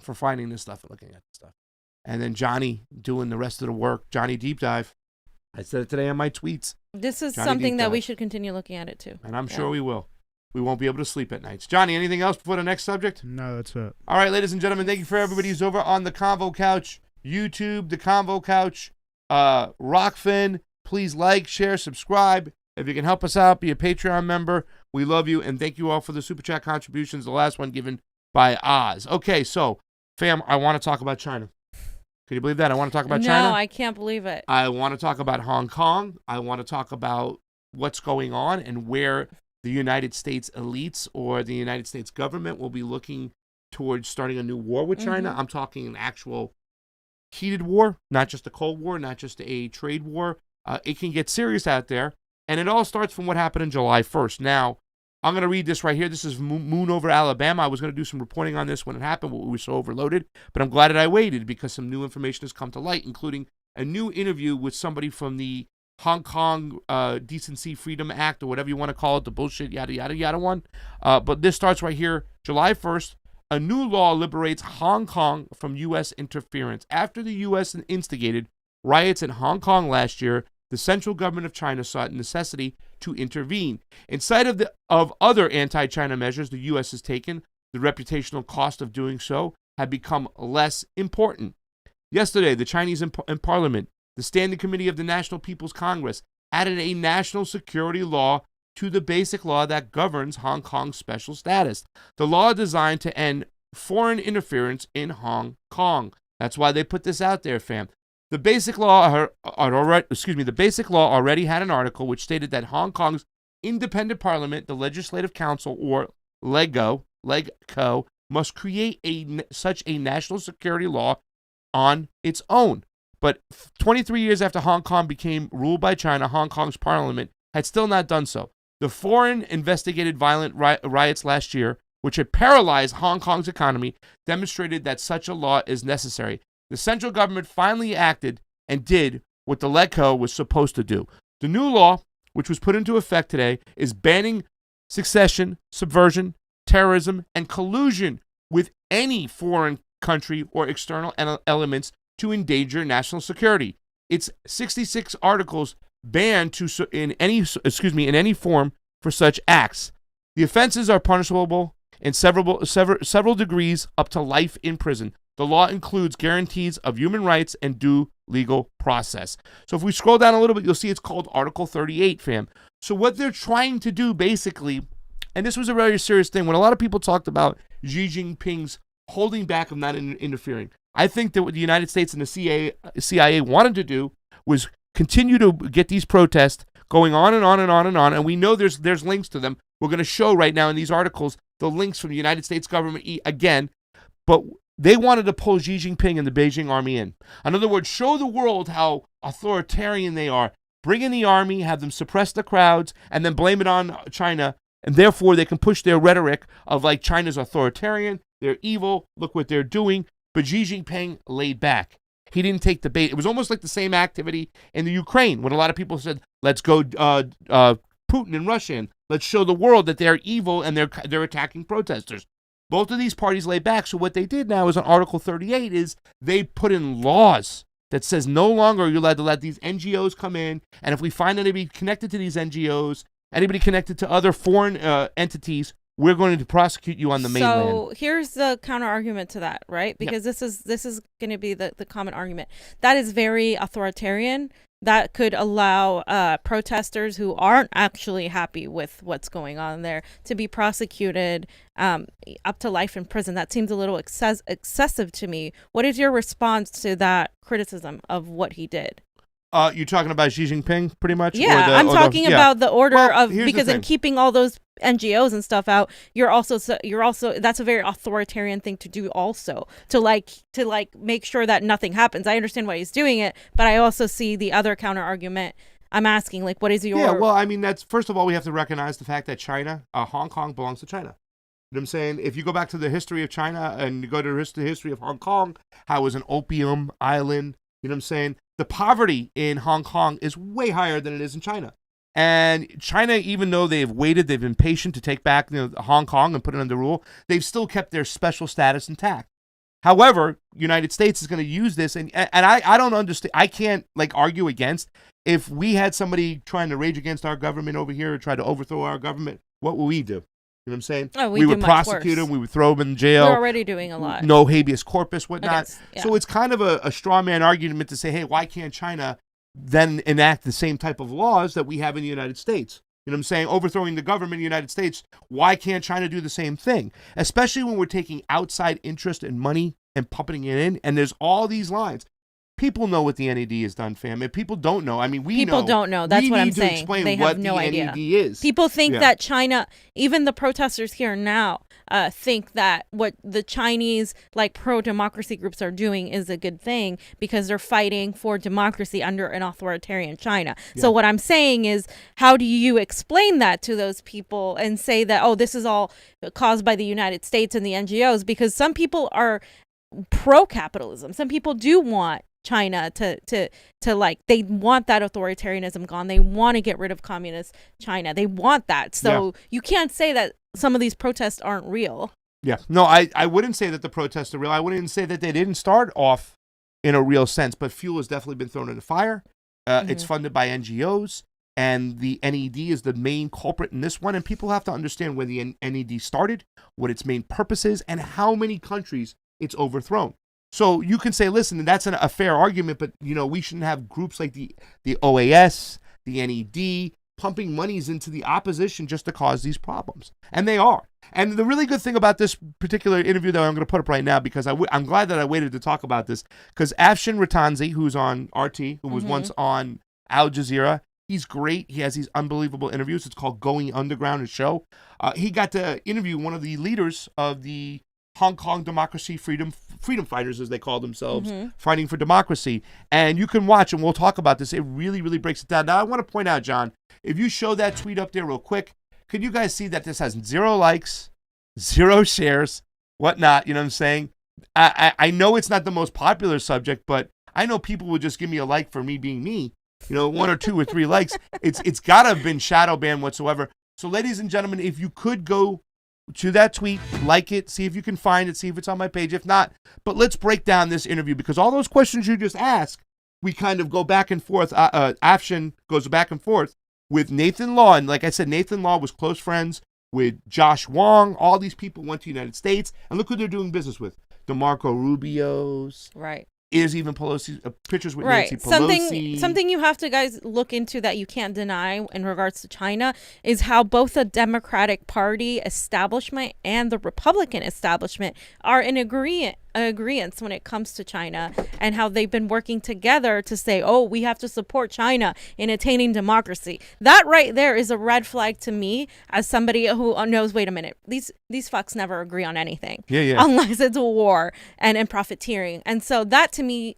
for finding this stuff and looking at this stuff. And then Johnny doing the rest of the work. Johnny Deep Dive. I said it today on my tweets. This is Johnny something Deep that Dive. we should continue looking at it too. And I'm sure we will. We won't be able to sleep at nights. Johnny, anything else before the next subject? No, that's it. All right, ladies and gentlemen, thank you for everybody who's over on the Convo Couch, YouTube, the Convo Couch, ROKFIN. Please like, share, subscribe. If you can help us out, be a Patreon member. We love you, and thank you all for the Super Chat contributions, the last one given by Oz. Okay, so, fam, I want to talk about China. Can you believe that? I want to talk about China. No, I can't believe it. I want to talk about Hong Kong. I want to talk about what's going on and where the United States elites or the United States government will be looking towards starting a new war with China. Mm-hmm. I'm talking an actual heated war, not just a Cold War, not just a trade war. It can get serious out there. And it all starts from what happened on July 1st. Now, I'm going to read this right here. This is Moon over Alabama. I was going to do some reporting on this when it happened. We were so overloaded. But I'm glad that I waited because some new information has come to light, including a new interview with somebody from the Hong Kong Decency Freedom Act, or whatever you want to call it, the bullshit yada yada yada one. But this starts right here, July 1st. A new law liberates Hong Kong from U.S. interference. After the U.S. instigated riots in Hong Kong last year, the central government of China saw it necessity to intervene. In sight of other anti-China measures the U.S. has taken, the reputational cost of doing so had become less important. Yesterday, the Chinese in Parliament, the Standing Committee of the National People's Congress, added a national security law to the basic law that governs Hong Kong's special status. The law designed to end foreign interference in Hong Kong. That's why they put this out there, fam. The basic law already had an article which stated that Hong Kong's independent parliament, the Legislative Council, or LegCo, must create such a national security law on its own. But 23 years after Hong Kong became ruled by China, Hong Kong's parliament had still not done so. The foreign investigated violent riots last year, which had paralyzed Hong Kong's economy, demonstrated that such a law is necessary. The central government finally acted and did what the LegCo was supposed to do. The new law, which was put into effect today, is banning secession, subversion, terrorism, and collusion with any foreign country or external elements to endanger national security. Its 66 articles ban in any form for such acts. The offenses are punishable in several degrees up to life in prison. The law includes guarantees of human rights and due legal process. So if we scroll down a little bit, you'll see it's called Article 38, fam. So what they're trying to do basically, and this was a very serious thing, when a lot of people talked about Xi Jinping's holding back of not interfering, I think that what the United States and the CIA wanted to do was continue to get these protests going on and on and on and on, and we know there's links to them. We're going to show right now in these articles the links from the United States government again, but they wanted to pull Xi Jinping and the Beijing army in. In other words, show the world how authoritarian they are. Bring in the army, have them suppress the crowds, and then blame it on China, and therefore they can push their rhetoric of like China's authoritarian, they're evil, look what they're doing. But Xi Jinping laid back. He didn't take the bait. It was almost like the same activity in the Ukraine when a lot of people said, let's go Putin and Russia in. Let's show the world that they're evil and they're attacking protesters. Both of these parties laid back. So what they did now is on Article 38 is they put in laws that says no longer are you allowed to let these NGOs come in. And if we find anybody connected to these NGOs, anybody connected to other foreign entities, we're going to prosecute you on the mainland. So here's the counter argument to that, right? Because this is going to be the common argument. That is very authoritarian. that could allow protesters who aren't actually happy with what's going on there to be prosecuted up to life in prison. That seems a little excessive to me. What is your response to that criticism of what he did? You're talking about Xi Jinping, pretty much? Yeah, I'm talking about the order of, because in keeping all those NGOs and stuff out, you're also that's a very authoritarian thing to do also, to make sure that nothing happens. I understand why he's doing it, but I also see the other counter argument. I'm asking, like, what is your... Yeah, well, I mean, that's, first of all, we have to recognize the fact that China, Hong Kong belongs to China. You know what I'm saying? If you go back to the history of China and you go to the history of Hong Kong, how it was an opium island, you know what I'm saying? The poverty in Hong Kong is way higher than it is in China. And China, even though they've been patient to take back Hong Kong and put it under rule, they've still kept their special status intact. However, United States is going to use this, and I don't understand. I can't argue against. If we had somebody trying to rage against our government over here or try to overthrow our government, what would we do? You know what I'm saying? Oh, we would prosecute them. We would throw them in jail. We're already doing a lot. No habeas corpus, whatnot. Yeah. So it's kind of a straw man argument to say, hey, why can't China then enact the same type of laws that we have in the United States? You know what I'm saying? Overthrowing the government in the United States, why can't China do the same thing? Especially when we're taking outside interest and money and pumping it in, and there's all these lines. People know what the NED has done, fam. If people don't know, I mean, people don't know. That's what I'm saying. Explain they have no idea. NED is. People think that China, even the protesters here now, think that what the Chinese pro-democracy groups are doing is a good thing because they're fighting for democracy under an authoritarian China. Yeah. So what I'm saying is, how do you explain that to those people and say that, oh, this is all caused by the United States and the NGOs? Because some people are pro-capitalism. Some people do want China to they want that authoritarianism gone. They want to get rid of communist China. They want that. So you can't say that some of these protests aren't real. Yeah. No, I wouldn't say that the protests are real. I wouldn't even say that they didn't start off in a real sense, but fuel has definitely been thrown in the fire. It's funded by NGOs, and the NED is the main culprit in this one. And people have to understand where the NED started, what its main purpose is, and how many countries it's overthrown. So you can say, listen, that's a fair argument, but we shouldn't have groups like the OAS, the NED, pumping monies into the opposition just to cause these problems. And they are. And the really good thing about this particular interview that I'm going to put up right now, because I'm glad that I waited to talk about this, because Afshin Rattanzi, who's on RT, who was once on Al Jazeera, he's great. He has these unbelievable interviews. It's called Going Underground, his show. He got to interview one of the leaders of the Hong Kong democracy freedom fighters, as they call themselves, fighting for democracy. And you can watch, and we'll talk about this. It really, really breaks it down. Now, I want to point out, John, if you show that tweet up there real quick, could you guys see that this has 0 likes, 0 shares, whatnot? You know what I'm saying? I know it's not the most popular subject, but I know people would just give me a like for me being me. 1 or 2 or 3 likes. It's got to have been shadow banned whatsoever. So, ladies and gentlemen, if you could go to that tweet, like it, see if you can find it, see if it's on my page. If not, but let's break down this interview, because all those questions you just asked, we kind of go back and forth. Afshin goes back and forth with Nathan Law. And like I said, Nathan Law was close friends with Josh Wong. All these people went to the United States. And look who they're doing business with. DeMarco Rubio's. Right. Is even Pelosi, pictures with Nancy Pelosi. Something you have to, guys, look into that you can't deny in regards to China is how both the Democratic Party establishment and the Republican establishment are in agreement when it comes to China, and how they've been working together to say, oh, we have to support China in attaining democracy. That right there is a red flag to me as somebody who knows, wait a minute, these fucks never agree on anything. Yeah. Unless it's a war and profiteering. And so that to me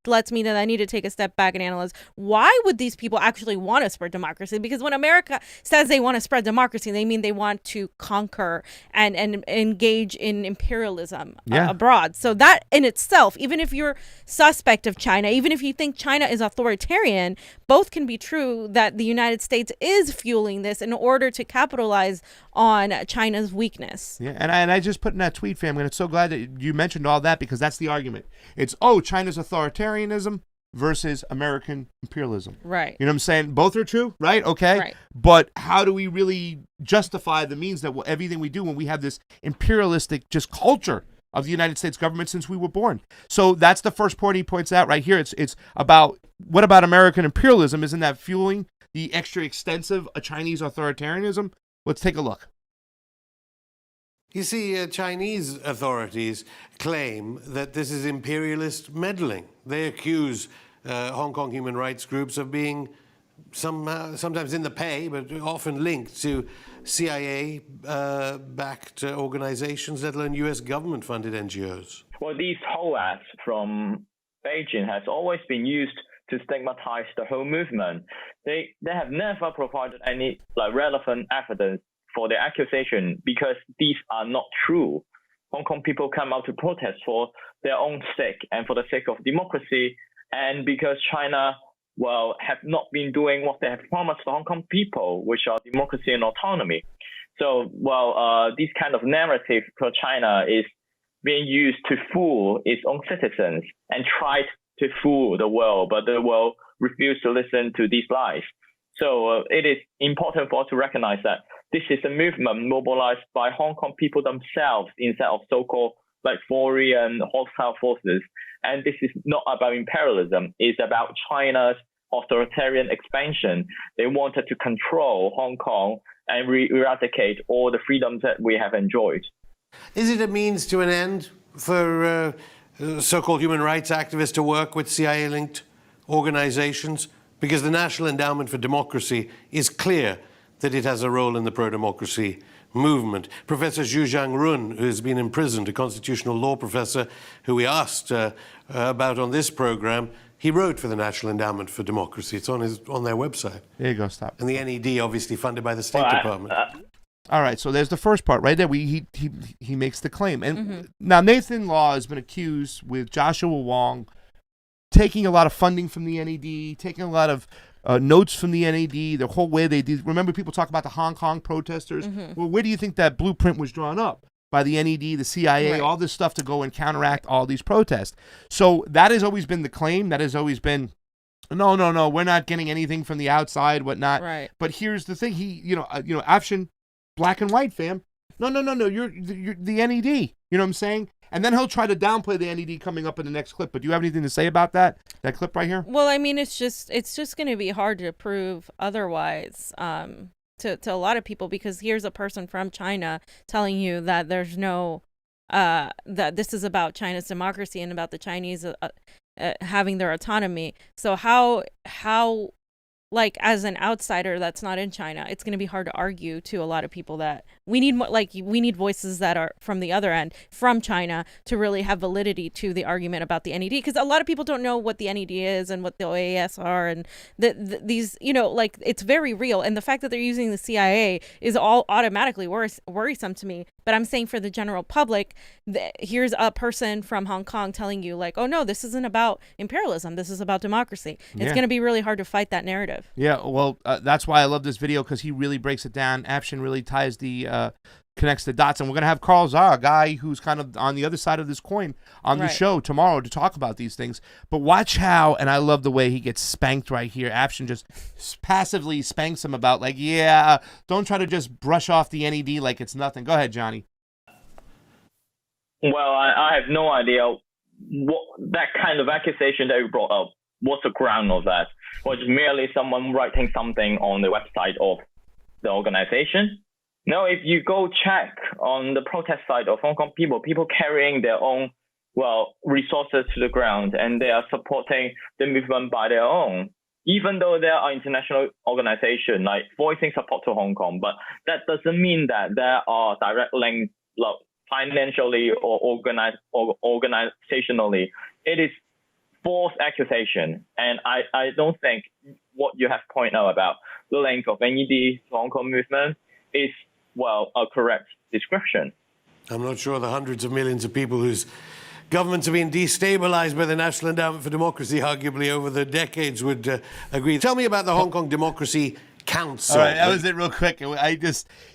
lets me that I need to take a step back and analyze, why would these people actually want to spread democracy? Because when America says they want to spread democracy, they mean they want to conquer and engage in imperialism abroad. So that in itself, even if you're suspect of China, even if you think China is authoritarian, both can be true that the United States is fueling this in order to capitalize on China's weakness. Yeah, and I just put in that tweet, family, and it's so glad that you mentioned all that, because that's the argument. It's, China's authoritarianism versus American imperialism. Right. You know what I'm saying? Both are true, right? Okay. Right. But how do we really justify the means that everything we do when we have this imperialistic just culture of the United States government since we were born? So that's the first point he points out right here. It's about what about American imperialism? Isn't that fueling the extra extensive Chinese authoritarianism? Let's take a look. You see, Chinese authorities claim that this is imperialist meddling. They accuse Hong Kong human rights groups of being sometimes in the pay, but often linked to CIA-backed organizations, let alone U.S. government-funded NGOs. Well, these hoax from Beijing has always been used to stigmatize the whole movement. They have never provided any relevant evidence for their accusation because these are not true. Hong Kong people come out to protest for their own sake and for the sake of democracy, and because China, have not been doing what they have promised the Hong Kong people, which are democracy and autonomy. So, this kind of narrative for China is being used to fool its own citizens and try to fool the world, but the world refused to listen to these lies. So it is important for us to recognize that this is a movement mobilized by Hong Kong people themselves instead of so-called foreign hostile forces. And this is not about imperialism. It's about China's authoritarian expansion. They wanted to control Hong Kong and eradicate all the freedoms that we have enjoyed. Is it a means to an end for so-called human rights activists to work with CIA-linked organizations? Because the National Endowment for Democracy is clear that it has a role in the pro-democracy movement. Professor Zhu Zhangrun, who has been imprisoned, a constitutional law professor who we asked about on this program, he wrote for the National Endowment for Democracy. It's on their website. There you go, stop. And the NED, obviously funded by the State Department. All right, so there's the first part right there. He makes the claim. And now Nathan Law has been accused with Joshua Wong taking a lot of funding from the NED, taking a lot of notes from the NED, the whole way they did. Remember, people talk about the Hong Kong protesters? Well, where do you think that blueprint was drawn up? By the NED, the CIA, all this stuff to go and counteract all these protests. So that has always been the claim. That has always been, no, we're not getting anything from the outside, whatnot. Right. But here's the thing. Afshin, black and white fam. No, you're the NED. You know what I'm saying? And then he'll try to downplay the NED coming up in the next clip. But do you have anything to say about that clip right here? Well, I mean, it's just going to be hard to prove otherwise to a lot of people, because here's a person from China telling you that there's no that this is about China's democracy and about the Chinese having their autonomy. So how as an outsider that's not in China, it's going to be hard to argue to a lot of people that we need voices that are from the other end, from China, to really have validity to the argument about the NED. Because a lot of people don't know what the NED is and what the OAS are, and these, it's very real. And the fact that they're using the CIA is all automatically worrisome to me. But I'm saying for the general public, here's a person from Hong Kong telling you oh no, this isn't about imperialism. This is about democracy. It's going to be really hard to fight that narrative. Yeah, well, that's why I love this video, because he really breaks it down. Afshin really ties connects the dots. And we're going to have Carl Zar, a guy who's kind of on the other side of this coin, on the show tomorrow to talk about these things. But watch how, and I love the way he gets spanked right here. Afshin just passively spanks him about don't try to just brush off the NED like it's nothing. Go ahead, Johnny. Well, I have no idea what that kind of accusation that you brought up. What's the ground of that? Was it merely someone writing something on the website of the organization? No, if you go check on the protest side of Hong Kong people carrying their own, resources to the ground, and they are supporting the movement by their own. Even though there are international organizations voicing support to Hong Kong, but that doesn't mean that there are direct links financially or organizationally. It is false accusation, and I don't think what you have pointed out about the link of NED to Hong Kong movement is a correct description. I'm not sure the hundreds of millions of people whose governments have been destabilized by the National Endowment for Democracy, arguably over the decades, would agree. Tell me about the Hong Kong Democracy Council. All right, that was it real quick.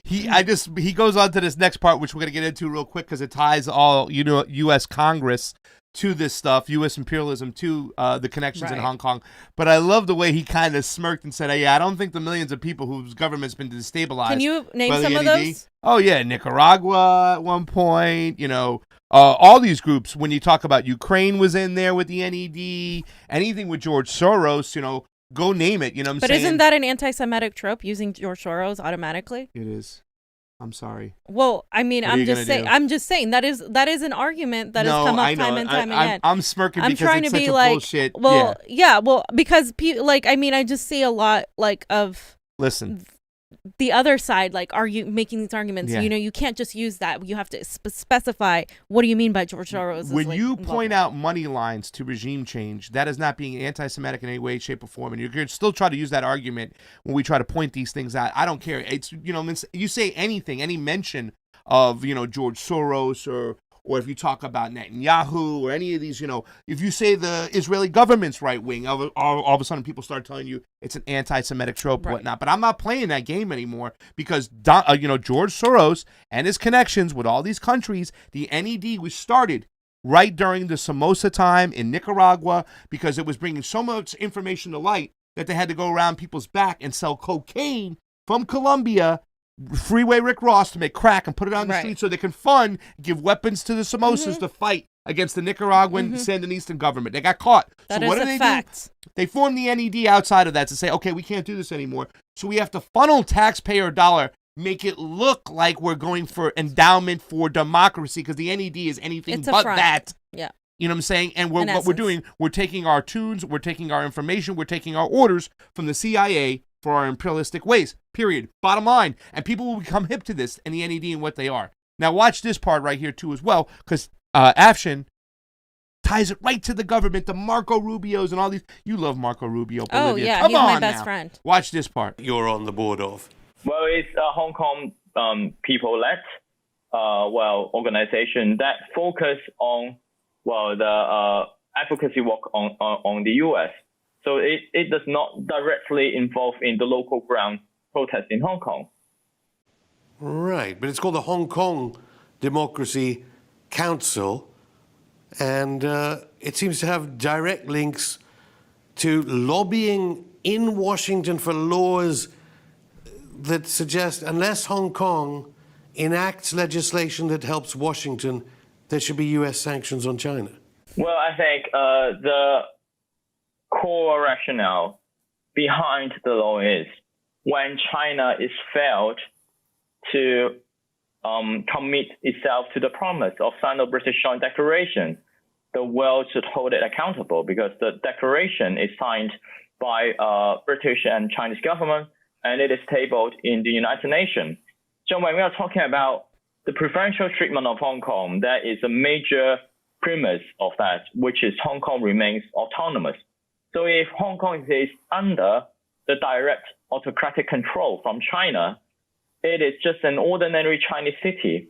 He goes on to this next part, which we're going to get into real quick, because it ties all U.S. Congress to this stuff, U.S. imperialism, to the connections in Hong Kong. But I love the way he kind of smirked and said, I don't think the millions of people whose government's been destabilized. Can you name some of those? Oh, yeah, Nicaragua at one point, all these groups, when you talk about Ukraine was in there with the NED, anything with George Soros, go name it. You know what I'm saying? But isn't that an anti-Semitic trope, using George Soros automatically? It is. I'm sorry. Well, I mean, I'm just saying that is an argument that has come up time and time again. I'm smirking because trying it's to such be a like, bullshit. well, yeah, because I just see a lot of listen. The other side, making these arguments. Yeah. You can't just use that. You have to specify what do you mean by George Soros? When you point out money lines to regime change, that is not being anti-Semitic in any way, shape, or form. And you can still try to use that argument when we try to point these things out. I don't care. It's you say anything, any mention of George Soros or if you talk about Netanyahu or any of these, if you say the Israeli government's right wing, all of a sudden people start telling you it's an anti-Semitic trope and whatnot. But I'm not playing that game anymore because, George Soros and his connections with all these countries, the NED was started right during the Somoza time in Nicaragua because it was bringing so much information to light that they had to go around people's back and sell cocaine from Colombia, Freeway Rick Ross, to make crack and put it on the street so they can give weapons to the Somozas to fight against the Nicaraguan Sandinista government. They got caught. That so what is do a they fact. do? They formed the NED outside of that to say, okay, we can't do this anymore. So we have to funnel taxpayer dollar, make it look like we're going for endowment for democracy because the NED is anything but that. Yeah. You know what I'm saying? And what we're doing, we're taking our tunes, we're taking our information, we're taking our orders from the CIA for our imperialistic ways, period. Bottom line. And people will become hip to this and the NED and what they are. Now watch this part right here too as well, because Afshin ties it right to the government, the Marco Rubios and all these. You love Marco Rubio, Bolivia. Oh, yeah, Come he's on my best now. friend. Watch this part. You're on the board of. Well, it's a Hong Kong people-led organization that focus on the advocacy work on the U.S. So it does not directly involve in the local ground protest in Hong Kong. Right, but it's called the Hong Kong Democracy Council, and it seems to have direct links to lobbying in Washington for laws that suggest unless Hong Kong enacts legislation that helps Washington, there should be U.S. sanctions on China. Well, I think the core rationale behind the law is when China is failed to commit itself to the promise of Sino-British Joint Declaration, the world should hold it accountable because the declaration is signed by British and Chinese government and it is tabled in the United Nations. So when we are talking about the preferential treatment of Hong Kong, that is a major premise of that, which is Hong Kong remains autonomous. So if Hong Kong is under the direct autocratic control from China, it is just an ordinary Chinese city.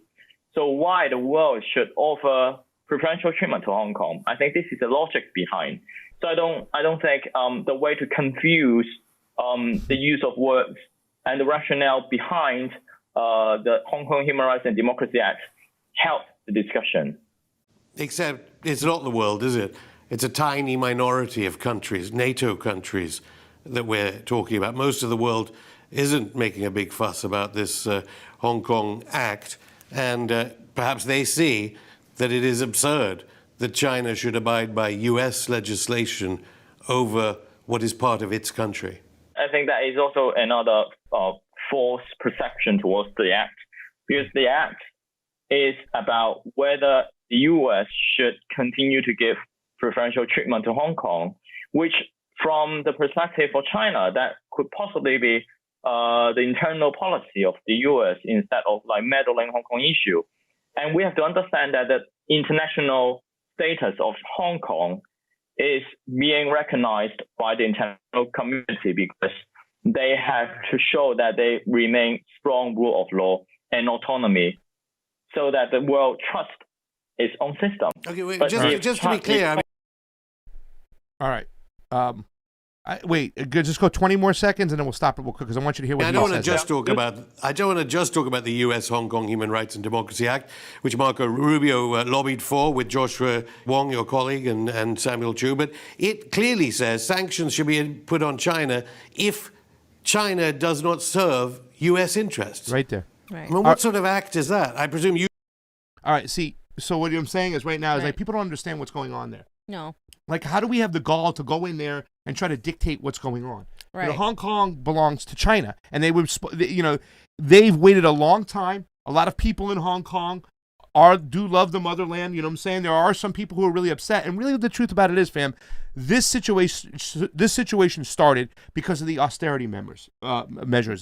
So why the world should offer preferential treatment to Hong Kong? I think this is the logic behind. So I don't think the way to confuse the use of words and the rationale behind the Hong Kong Human Rights and Democracy Act help the discussion. Except it's not the world, is it? It's a tiny minority of countries, NATO countries, that we're talking about. Most of the world isn't making a big fuss about this Hong Kong Act, and perhaps they see that it is absurd that China should abide by US legislation over what is part of its country. I think that is also another false perception towards the Act, because the Act is about whether the US should continue to give preferential treatment to Hong Kong, which from the perspective of China, that could possibly be the internal policy of the US instead of meddling Hong Kong issue. And we have to understand that the international status of Hong Kong is being recognized by the international community because they have to show that they remain strong rule of law and autonomy so that the world trusts its own system. Okay, wait, just to be clear. All right. Just go 20 more seconds and then we'll stop it real quick because I want you to hear what I he don't want says. to just talk about. I don't want to just talk about the U.S. Hong Kong Human Rights and Democracy Act, which Marco Rubio lobbied for with Joshua Wong, your colleague, and Samuel Chu. But it clearly says sanctions should be put on China if China does not serve U.S. interests. Right there. Right. I mean, what sort of act is that? I presume you. All right. See, So what I'm saying is right now is like people don't understand what's going on there. No. Like, how do we have the gall to go in there and try to dictate what's going on? Right. You know, Hong Kong belongs to China, and they would, they've waited a long time. A lot of people in Hong Kong do love the motherland. You know what I'm saying? There are some people who are really upset, and really the truth about it is, fam, this situation started because of the austerity measures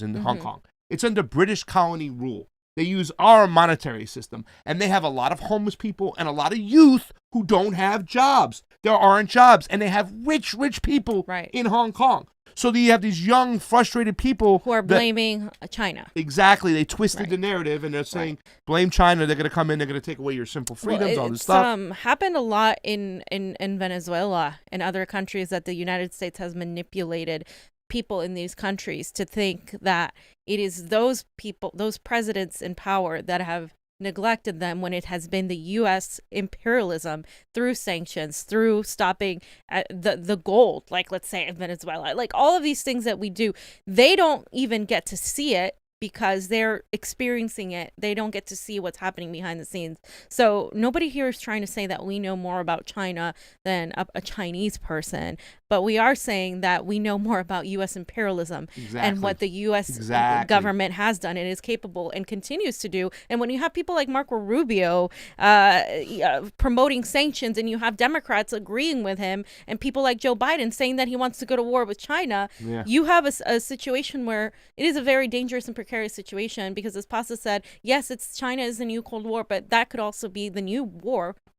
in Hong Kong. It's under British colony rule. They use our monetary system, and they have a lot of homeless people and a lot of youth who don't have jobs. There aren't jobs, and they have rich people in Hong Kong. So you have these young, frustrated people who are blaming China. Exactly. They twisted the narrative, and they're saying, blame China. They're going to come in. They're going to take away your simple freedoms, all this stuff. It's happened a lot in Venezuela and other countries that the United States has manipulated people in these countries to think that it is those people, those presidents in power that have neglected them, when it has been the U.S. imperialism through sanctions, through stopping the gold, like let's say in Venezuela, like all of these things that we do. They don't even get to see it because they're experiencing it. They don't get to see what's happening behind the scenes. So nobody here is trying to say that we know more about China than a Chinese person, but we are saying that we know more about U.S. imperialism and what the U.S. government has done and is capable and continues to do. And when you have people like Marco Rubio promoting sanctions, and you have Democrats agreeing with him, and people like Joe Biden saying that he wants to go to war with China, you have a situation where it is a very dangerous and precarious situation, because as Pasa said, yes, China is the new Cold War, but that could also be the new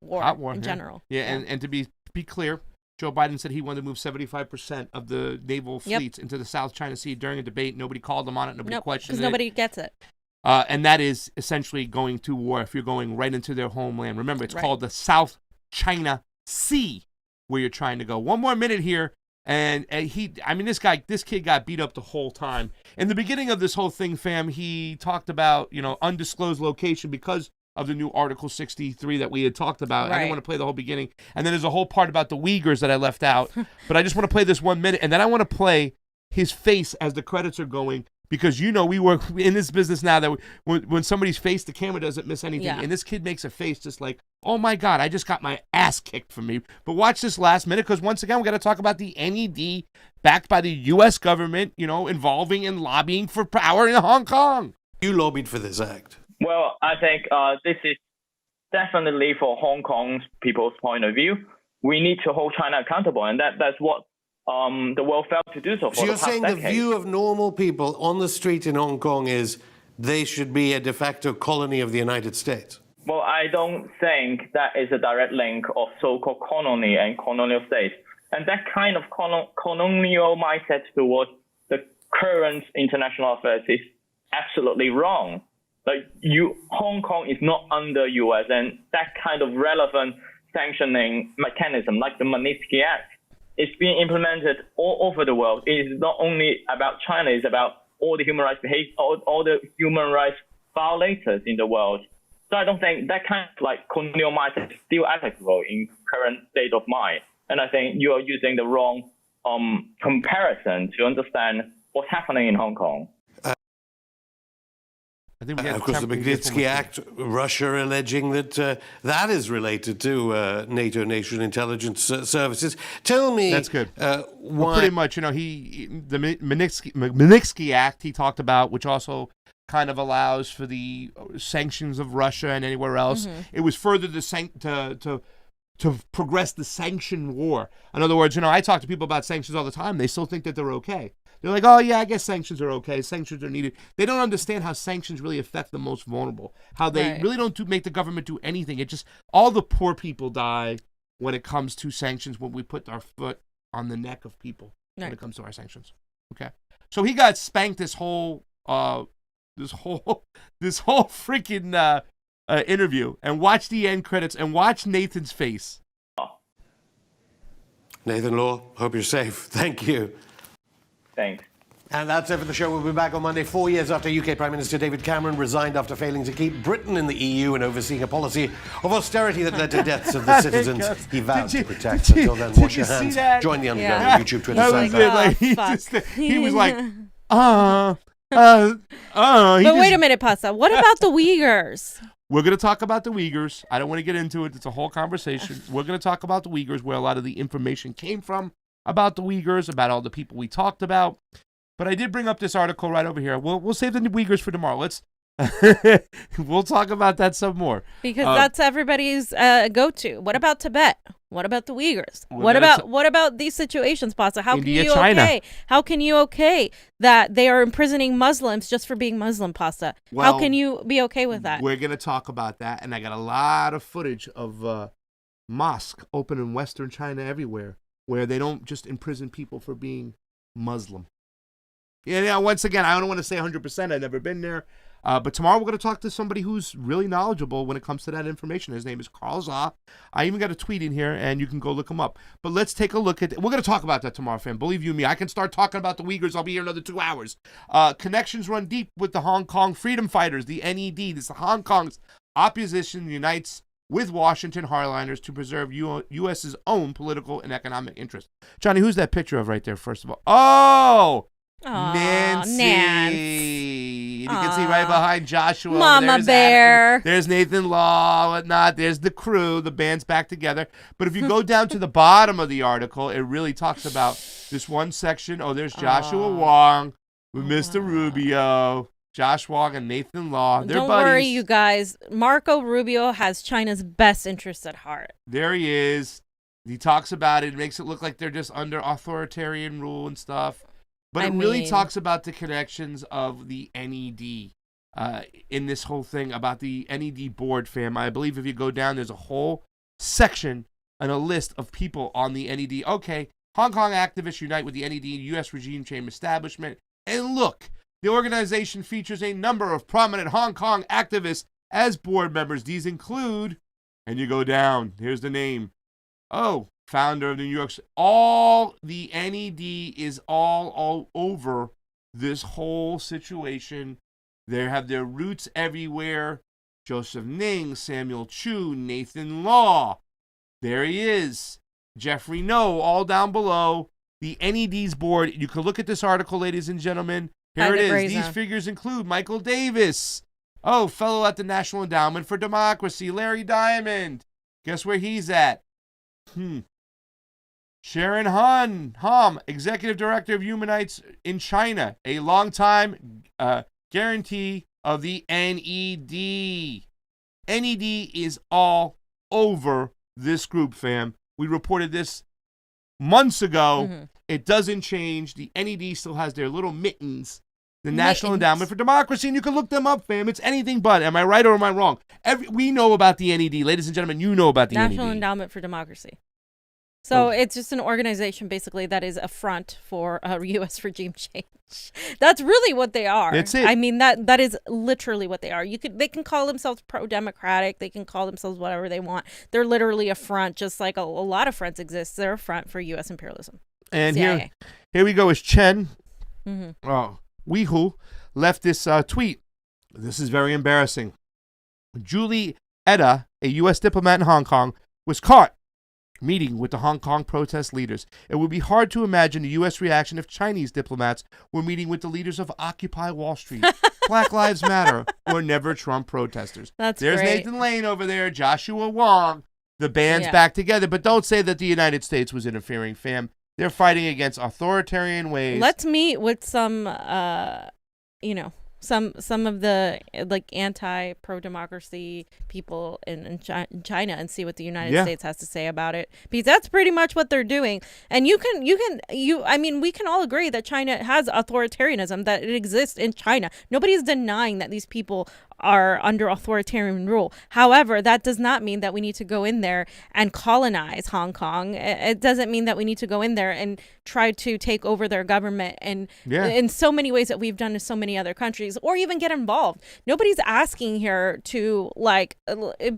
hot war in general. Yeah, and to be clear, Joe Biden said he wanted to move 75% of the naval fleets into the South China Sea during a debate. Nobody called him on it. Nobody questioned it. Because nobody gets it. And that is essentially going to war if you're going right into their homeland. Remember, it's called the South China Sea where you're trying to go. One more minute here. And this kid got beat up the whole time. In the beginning of this whole thing, fam, he talked about, undisclosed location because of the new Article 63 that we had talked about. I didn't want to play the whole beginning. And then there's a whole part about the Uyghurs that I left out. But I just want to play this 1 minute. And then I want to play his face as the credits are going. Because, we work in this business now that when somebody's face, the camera doesn't miss anything. Yeah. And this kid makes a face just like, oh, my God, I just got my ass kicked from me. But watch this last minute, because once again, we got to talk about the NED backed by the U.S. government, involving and lobbying for power in Hong Kong. You lobbied for this act. Well, I think this is definitely for Hong Kong's people's point of view. We need to hold China accountable, and that's what the world failed to do so for So the you're past saying decade. the view of normal people on the street in Hong Kong is they should be a de facto colony of the United States? Well, I don't think that is a direct link of so-called colony and colonial states. And that kind of colonial mindset towards the current international affairs is absolutely wrong. Like, Hong Kong is not under US, and that kind of relevant sanctioning mechanism, like the Magnitsky Act, is being implemented all over the world. It is not only about China, it's about all the human rights all the human rights violators in the world. So I don't think that kind of colonial mindset is still applicable in current state of mind. And I think you are using the wrong comparison to understand what's happening in Hong Kong. Of course, the Magnitsky Act, Russia alleging that that is related to NATO nation intelligence services. Tell me, that's good. Why? Well, pretty much, the Magnitsky Act he talked about, which also kind of allows for the sanctions of Russia and anywhere else. Mm-hmm. It was further to progress the sanction war. In other words, I talk to people about sanctions all the time. They still think that they're okay. They're like, oh, yeah, I guess sanctions are okay. Sanctions are needed. They don't understand how sanctions really affect the most vulnerable, how they really don't make the government do anything. It just, all the poor people die when it comes to sanctions, when we put our foot on the neck of people when it comes to our sanctions. Okay. So he got spanked this whole freaking interview, and watch the end credits and watch Nathan's face. Nathan Law, hope you're safe. Thank you. Thanks. And that's it for the show. We'll be back on Monday, 4 years after UK Prime Minister David Cameron resigned after failing to keep Britain in the EU and overseeing a policy of austerity that led to deaths of the citizens he vowed to protect. Until then, wash your hands. Join the Underground on YouTube, Twitter, SoundCloud. He was like, But wait a minute, Pasa. What about the Uyghurs? We're going to talk about the Uyghurs. I don't want to get into it. It's a whole conversation. We're going to talk about the Uyghurs, where a lot of the information came from about the Uyghurs, about all the people we talked about. But I did bring up this article right over here. We'll save the Uyghurs for tomorrow. We'll talk about that some more. Because that's everybody's go-to. What about Tibet? What about the Uyghurs? What about these situations, Pasta? How India, can you China. okay? How can you okay that they are imprisoning Muslims just for being Muslim, Pasta? Well, how can you be okay with that? We're going to talk about that, and I got a lot of footage of mosque open in Western China everywhere, where they don't just imprison people for being Muslim. Yeah, once again, I don't want to say 100%. I've never been there. But tomorrow we're going to talk to somebody who's really knowledgeable when it comes to that information. His name is Carl Zah. I even got a tweet in here, and you can go look him up. But let's take a look at We're going to talk about that tomorrow, fam. Believe you me, I can start talking about the Uyghurs. I'll be here another 2 hours. Connections run deep with the Hong Kong Freedom Fighters, the NED. This is Hong Kong's opposition unites with Washington hardliners to preserve U.S.'s own political and economic interests. Johnny, who's that picture of right there, first of all? Oh! Nancy. You can see right behind Joshua. Mama Bear. There's Nathan Law, whatnot. There's the crew. The band's back together. But if you go down to the bottom of the article, it really talks about this one section. Oh, there's Joshua Wong with Mr. Rubio. Josh Wong and Nathan Law. They're Don't buddies. worry, you guys. Marco Rubio has China's best interests at heart. There he is. He talks about it. It makes it look like they're just under authoritarian rule and stuff. But it really talks about the connections of the NED in this whole thing, about the NED board, fam. I believe if you go down, there's a whole section and a list of people on the NED. Okay, Hong Kong activists unite with the NED U.S. regime change establishment. And look, the organization features a number of prominent Hong Kong activists as board members. These include, and you go down, here's the name. Oh, founder of the New York. All the NED is all over this whole situation. They have their roots everywhere. Joseph Ning, Samuel Chu, Nathan Law. There he is. Jeffrey No, all down below. The NED's board. You can look at this article, ladies and gentlemen. Here it is. These figures include Michael Davis. Oh, fellow at the National Endowment for Democracy, Larry Diamond. Guess where he's at? Sharon Hom, Executive Director of Human Rights in China, a longtime guarantee of the NED. NED is all over this group, fam. We reported this months ago. Mm-hmm. It doesn't change. The NED still has their little mittens. The National Endowment for Democracy, and you can look them up, fam. It's anything but. Am I right or am I wrong? We know about the NED. Ladies and gentlemen, you know about the National NED. Endowment for Democracy. So it's just an organization, basically, that is a front for U.S. regime change. That's really what they are. That's it. I mean, that is literally what they are. They can call themselves pro-democratic. They can call themselves whatever they want. They're literally a front, just like a lot of fronts exist. They're a front for U.S. imperialism. And CIA. here we go. Is Chen. Mm-hmm. Oh. Weehu left this tweet. This is very embarrassing. Julie Etta, a U.S. diplomat in Hong Kong, was caught meeting with the Hong Kong protest leaders. It would be hard to imagine the U.S. reaction if Chinese diplomats were meeting with the leaders of Occupy Wall Street, Black Lives Matter, or Never Trump protesters. There's great. Nathan Lane over there, Joshua Wong. The band's back together, but don't say that the United States was interfering, fam. They're fighting against authoritarian ways. Let's meet with some, some of the anti-pro-democracy people in China and see what the United States has to say about it, because that's pretty much what they're doing. And we can all agree that China has authoritarianism, that it exists in China. Nobody's denying that these people are under authoritarian rule. However, that does not mean that we need to go in there and colonize Hong Kong. It doesn't mean that we need to go in there and try to take over their government and in so many ways that we've done to so many other countries, or even get involved. Nobody's asking here to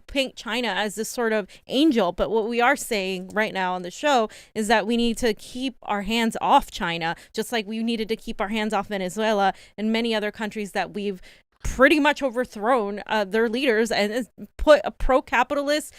paint China as this sort of angel, but what we are saying right now on the show is that we need to keep our hands off China, just like we needed to keep our hands off Venezuela and many other countries that we've pretty much overthrown their leaders and put a pro-capitalist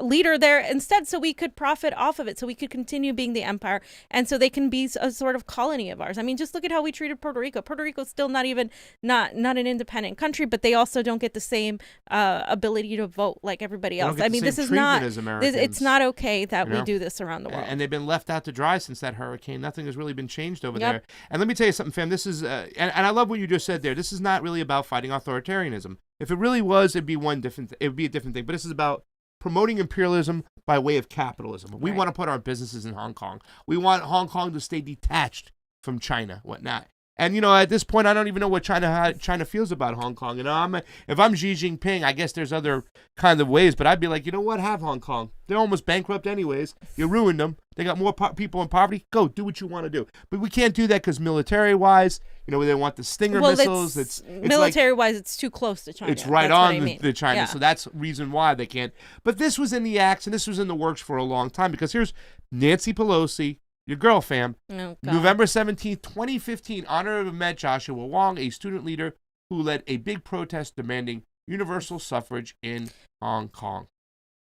leader there instead, so we could profit off of it, so we could continue being the empire, and so they can be a sort of colony of ours. I mean, just look at how we treated Puerto Rico. Puerto Rico's still not an independent country, but they also don't get the same ability to vote like everybody else. I mean, this is not, it's not okay that we do this around the world. And they've been left out to dry since that hurricane. Nothing has really been changed over there. And let me tell you something, fam. This is, and I love what you just said there. This is not really about fighting authoritarianism. If it really was, it'd be a different thing. But this is about promoting imperialism by way of capitalism. We want to put our businesses in Hong Kong. We want Hong Kong to stay detached from China, whatnot. And, you know, at this point, I don't even know what China feels about Hong Kong. You know, if I'm Xi Jinping, I guess there's other kind of ways, but I'd be like, you know what, have Hong Kong. They're almost bankrupt anyways. You ruined them. They got more people in poverty. Go, do what you want to do. But we can't do that because military-wise, you know, they want the Stinger missiles. It's military-wise, it's too close to China. It's right on the China, so that's the reason why they can't. But this was in the acts, and this was in the works for a long time, because here's Nancy Pelosi, your girl, fam. Oh, November 17th, 2015, honor met Joshua Wong, a student leader who led a big protest demanding universal suffrage in Hong Kong.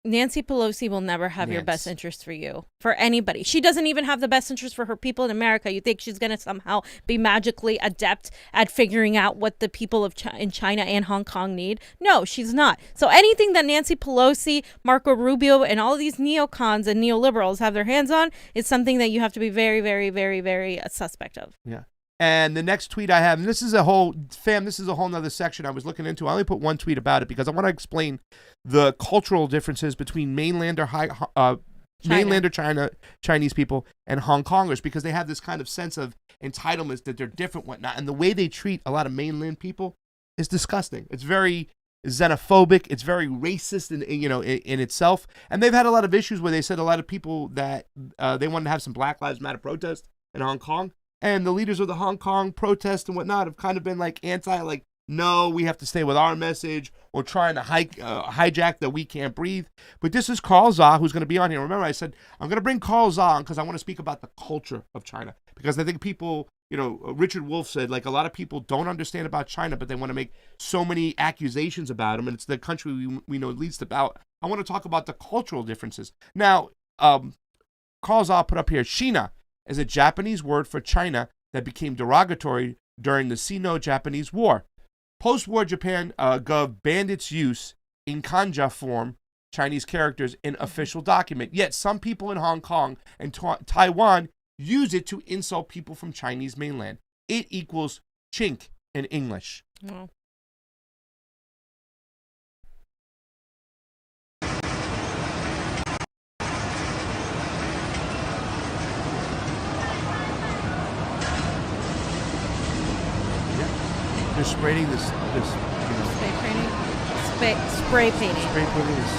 Nancy Pelosi will never have your best interest for you, for anybody. She doesn't even have the best interest for her people in America. You think she's going to somehow be magically adept at figuring out what the people of in China and Hong Kong need? No, she's not. So anything that Nancy Pelosi, Marco Rubio, and all of these neocons and neoliberals have their hands on is something that you have to be very, very, very, very suspect of. Yeah. And the next tweet I have, and this is a whole nother section I was looking into. I only put one tweet about it because I want to explain the cultural differences between mainlander Chinese people and Hong Kongers, because they have this kind of sense of entitlement that they're different, whatnot. And the way they treat a lot of mainland people is disgusting. It's very xenophobic. It's very racist in itself. And they've had a lot of issues where they said a lot of people that they wanted to have some Black Lives Matter protests in Hong Kong. And the leaders of the Hong Kong protests and whatnot have kind of been like no, we have to stay with our message, or trying to hijack that we can't breathe. But this is Carl Zha, who's going to be on here. Remember, I said I'm going to bring Carl Zha on because I want to speak about the culture of China. Because I think people, Richard Wolff said, like, a lot of people don't understand about China, but they want to make so many accusations about them, and it's the country we know least about. I want to talk about the cultural differences. Now, Carl Zha put up here, Shina is a Japanese word for China that became derogatory during the Sino-Japanese War. Post-war Japan Gov banned its use in kanji form, Chinese characters, in official document. Yet some people in Hong Kong and Taiwan use it to insult people from Chinese mainland. It equals chink in English. Oh. They're spraying this spray painting. Spray painting is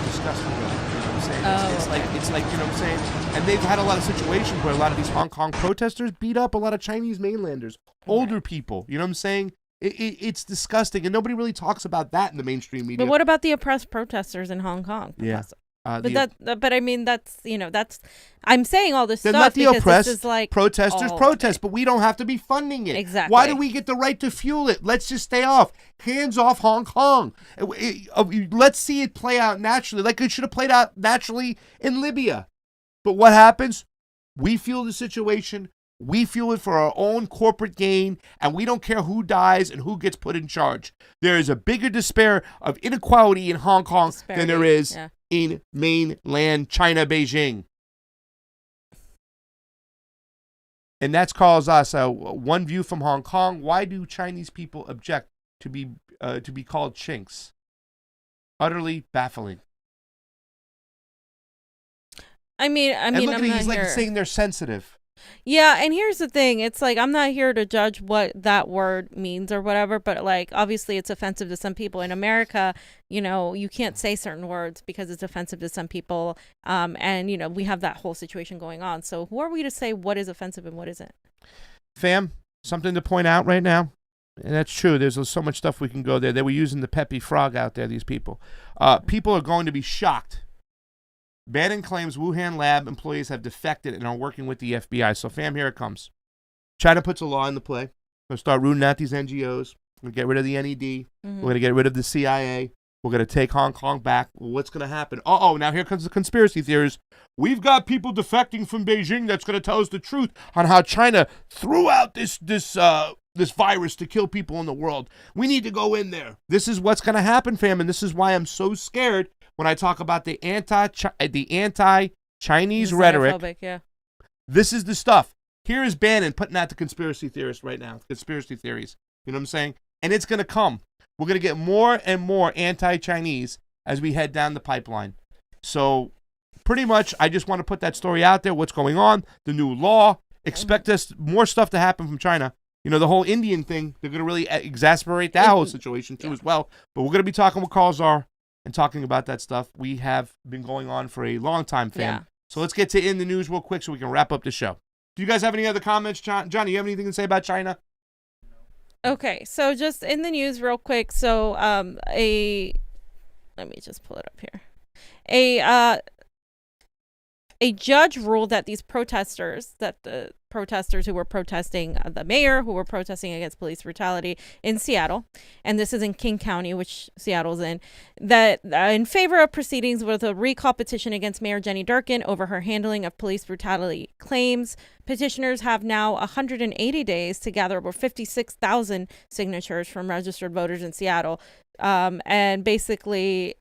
disgusting. You know what I'm saying? It's like, you know what I'm saying? And they've had a lot of situations where a lot of these Hong Kong protesters beat up a lot of Chinese mainlanders, older people. You know what I'm saying? It's disgusting, and nobody really talks about that in the mainstream media. But what about the oppressed protesters in Hong Kong? Yeah. But I mean, that's I'm saying all this They're stuff not the because oppressed. this is like protesters protest, but we don't have to be funding it. Exactly. Why do we get the right to fuel it? Let's just stay off. Hands off Hong Kong. Let's see it play out naturally, like it should have played out naturally in Libya. But what happens? We fuel the situation. We fuel it for our own corporate gain, and we don't care who dies and who gets put in charge. There is a bigger despair of inequality in Hong Kong than there is in mainland China, Beijing. And that's calls us one view from Hong Kong. Why do Chinese people object to be called chinks? Utterly baffling. I mean, and look at it, he's like saying they're sensitive. Yeah, and here's the thing. It's like, I'm not here to judge what that word means or whatever, but like, obviously it's offensive to some people. In America, you can't say certain words because it's offensive to some people. And, we have that whole situation going on. So who are we to say what is offensive and what isn't? Fam, something to point out right now. And that's true. There's so much stuff we can go there. They were using the Peppy Frog out there, these people. People are going to be shocked. Bannon claims Wuhan lab employees have defected and are working with the FBI. So, fam, here it comes. China puts a law into play going to start rooting out these NGOs. We're going to get rid of the NED. We're going to get rid of the CIA. We're going to take Hong Kong back. Well, what's going to happen? Now here comes the conspiracy theories. We've got people defecting from Beijing that's going to tell us the truth on how China threw out this virus to kill people in the world. We need to go in there. This is what's going to happen, fam, and this is why I'm so scared when I talk about the anti-Chinese rhetoric. Yeah. This is the stuff. Here is Bannon putting out the conspiracy theorists right now. Conspiracy theories. You know what I'm saying? And it's going to come. We're going to get more and more anti-Chinese as we head down the pipeline. So pretty much, I just want to put that story out there. What's going on? The new law. Expect more stuff to happen from China. You know, the whole Indian thing, they're going to really exacerbate that whole situation too as well. But we're going to be talking with Carl Czar and talking about that stuff. We have been going on for a long time, fam. Yeah. So let's get to In the News real quick so we can wrap up the show. Do you guys have any other comments, John? Johnny, you have anything to say about China? Okay, so just in the news real quick. So let me just pull it up here. A judge ruled that the protesters who were protesting, the mayor who were protesting against police brutality in Seattle, and this is in King County, which Seattle's in, that in favor of proceedings with a recall petition against Mayor Jenny Durkan over her handling of police brutality claims. Petitioners have now 180 days to gather over 56,000 signatures from registered voters in Seattle. And basically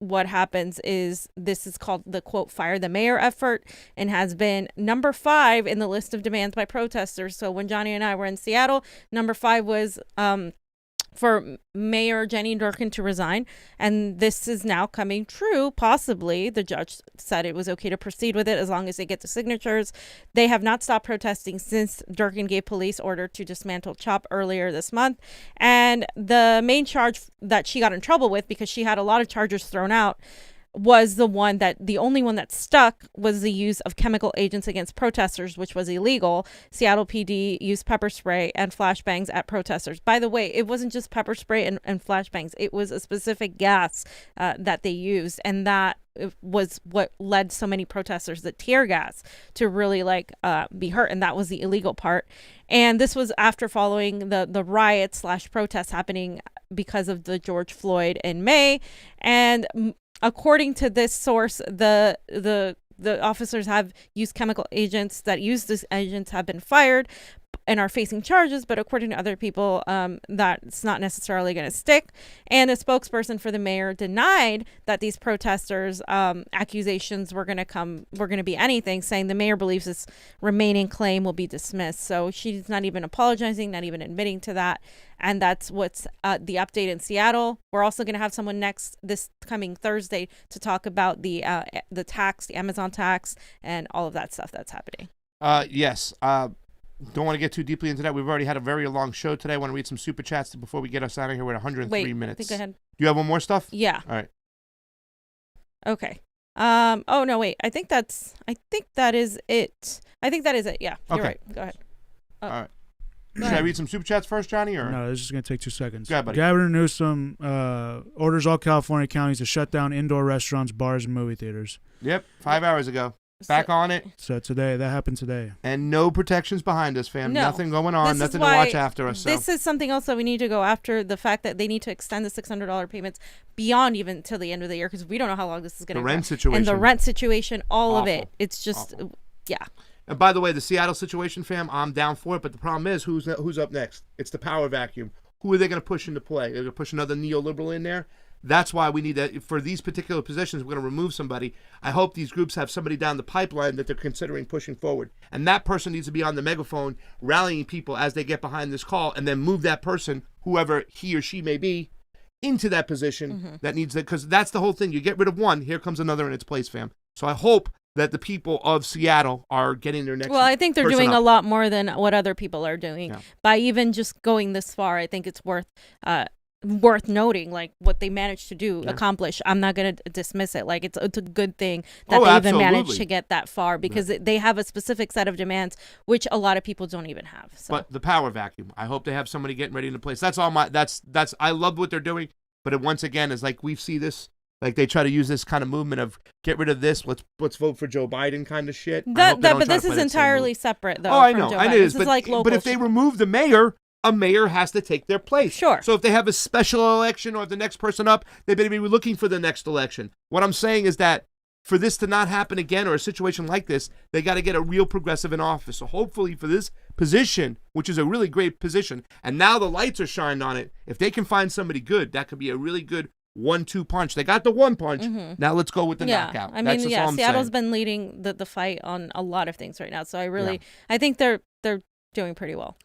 what happens is this is called the quote fire the mayor effort and has been number 5 in the list of demands by protesters. So when Johnny and I were in Seattle, number 5 was for Mayor Jenny Durkan to resign, and this is now coming true. Possibly the judge said it was okay to proceed with it as long as they get the signatures. They have not stopped protesting since Durkan gave police order to dismantle CHOP earlier this month, and the main charge that she got in trouble with, because she had a lot of charges thrown out, was the only one that stuck was the use of chemical agents against protesters, which was illegal. Seattle PD used pepper spray and flashbangs at protesters. By the way, it wasn't just pepper spray and flashbangs. It was a specific gas that they used, and that was what led so many protesters, the tear gas, to really be hurt, and that was the illegal part. And this was after following the riots / protests happening because of the George Floyd in May. And according to this source, the officers have used chemical agents. That used these agents have been fired and are facing charges, but according to other people, that's not necessarily going to stick. And a spokesperson for the mayor denied that these protesters' accusations were going to be anything, saying the mayor believes this remaining claim will be dismissed. So she's not even apologizing, not even admitting to that. And that's what's the update in Seattle. We're also going to have someone this coming Thursday to talk about the tax, the Amazon tax, and all of that stuff that's happening. Yes. Don't want to get too deeply into that. We've already had a very long show today. I want to read some super chats before we get us out of here. We're at 103 minutes. Wait, go ahead. Do you have one more stuff? Yeah. All right. Okay. Oh no, wait. I think that is it. Yeah. You're right. Go ahead. All right. Should I read some super chats first, Johnny? Or no, this is going to take 2 seconds. Go ahead, buddy. Governor Newsom orders all California counties to shut down indoor restaurants, bars, and movie theaters. Yep, 5 hours ago. Back on it. So that happened today. And no protections behind us, fam. No. Nothing going on. Nothing to watch after us. This is something else that we need to go after, the fact that they need to extend the $600 payments beyond even till the end of the year, because we don't know how long this is going to go. The rent situation. And the rent situation, all Awful. of it. It's just, yeah. And by the way, the Seattle situation, fam, I'm down for it. But the problem is, who's up next? It's the power vacuum. Who are they going to push into play? They're going to push another neoliberal in there? That's why we need that. For these particular positions, we're going to remove somebody. I hope these groups have somebody down the pipeline that they're considering pushing forward. And that person needs to be on the megaphone rallying people as they get behind this call, and then move that person, whoever he or she may be, into that position that needs it. Because that's the whole thing. You get rid of one, here comes another in its place, fam. So I hope that the people of Seattle are getting their next. Well, I think they're doing up. a lot more than what other people are doing. Yeah. By even just going this far, I think it's worth noting, like, what they managed to accomplish. I'm not going to dismiss it. Like, it's a good thing that they even managed to get that far, because they have a specific set of demands, which a lot of people don't even have. So. But the power vacuum, I hope they have somebody getting ready into place. That's all that's I love what they're doing. But it, once again, is like we see this Like they try to use this kind of movement of get rid of this, let's vote for Joe Biden kind of shit. But this is entirely separate, though. Oh, I from know. Joe I know. Biden. This is like local but if they remove the mayor, a mayor has to take their place. Sure. So if they have a special election or if the next person up, they better be looking for the next election. What I'm saying is that for this to not happen again or a situation like this, they got to get a real progressive in office. So hopefully for this position, which is a really great position, and now the lights are shined on it, if they can find somebody good, that could be a really good 1-2 punch. They got the one punch. Now let's go with the knockout. I mean, Seattle's been leading the fight on a lot of things right now. So I think they're doing pretty well.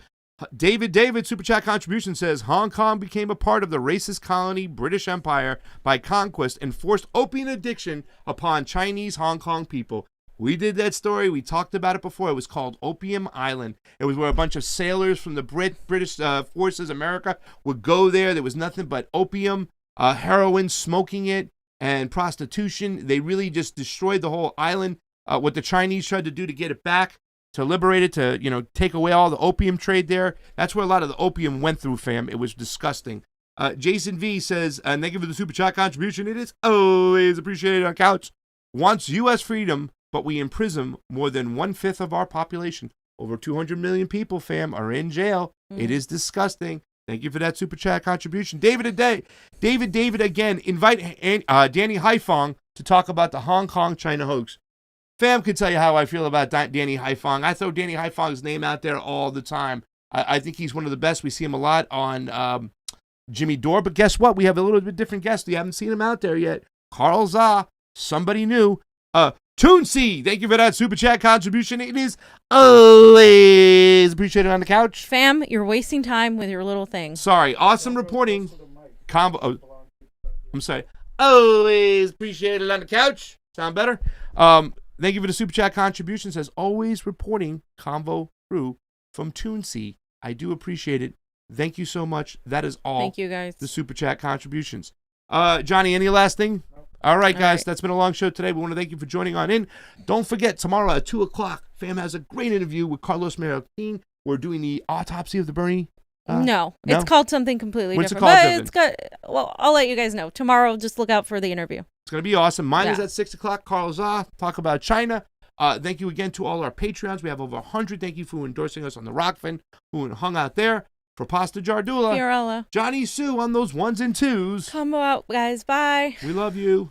David, Super Chat contribution says, Hong Kong became a part of the racist colony British Empire by conquest and forced opium addiction upon Chinese Hong Kong people. We did that story. We talked about it before. It was called Opium Island. It was where a bunch of sailors from the British forces, America, would go there. There was nothing but opium, heroin, smoking it, and prostitution. They really just destroyed the whole island. What the Chinese tried to do to get it back, to liberate it, to take away all the opium trade there. That's where a lot of the opium went through, fam. It was disgusting. Jason V says, thank you for the Super Chat contribution. It is always appreciated on Couch. Wants U.S. freedom, but we imprison more than 1/5 of our population. Over 200 million people, fam, are in jail. It is disgusting. Thank you for that Super Chat contribution. David again, invite Danny Haifong to talk about the Hong Kong China hoax. Fam could tell you how I feel about Danny Haifong. I throw Danny Haifong's name out there all the time. I think he's one of the best. We see him a lot on Jimmy Dore. But guess what? We have a little bit different guest. We haven't seen him out there yet. Carl Zah, somebody new. Toonsy, thank you for that Super Chat contribution. It is always appreciated on the couch. Fam, you're wasting time with your little thing. Sorry. Awesome reporting. I'm sorry. Always appreciated on the couch. Sound better? Thank you for the Super Chat contributions. As always, reporting Convo Crew from Toonsy. I do appreciate it. Thank you so much. That is all. Thank you, guys. The Super Chat contributions. Johnny, any last thing? All right, guys. That's been a long show today. We want to thank you for joining on in. Don't forget, tomorrow at 2 o'clock, Fam has a great interview with Carlos Marroquin. We're doing the autopsy of the Bernie. No, it's called something completely What's different. It called? Well, I'll let you guys know. Tomorrow, just look out for the interview. It's going to be awesome. Mine is at 6 o'clock. Carl Zah, talk about China. Thank you again to all our Patreons. We have over 100. Thank you for endorsing us on the ROKFIN, who hung out there. For Pasta Jardula. Fiorella. Johnny Sue on those 1s and 2s. Come out, guys. Bye. We love you.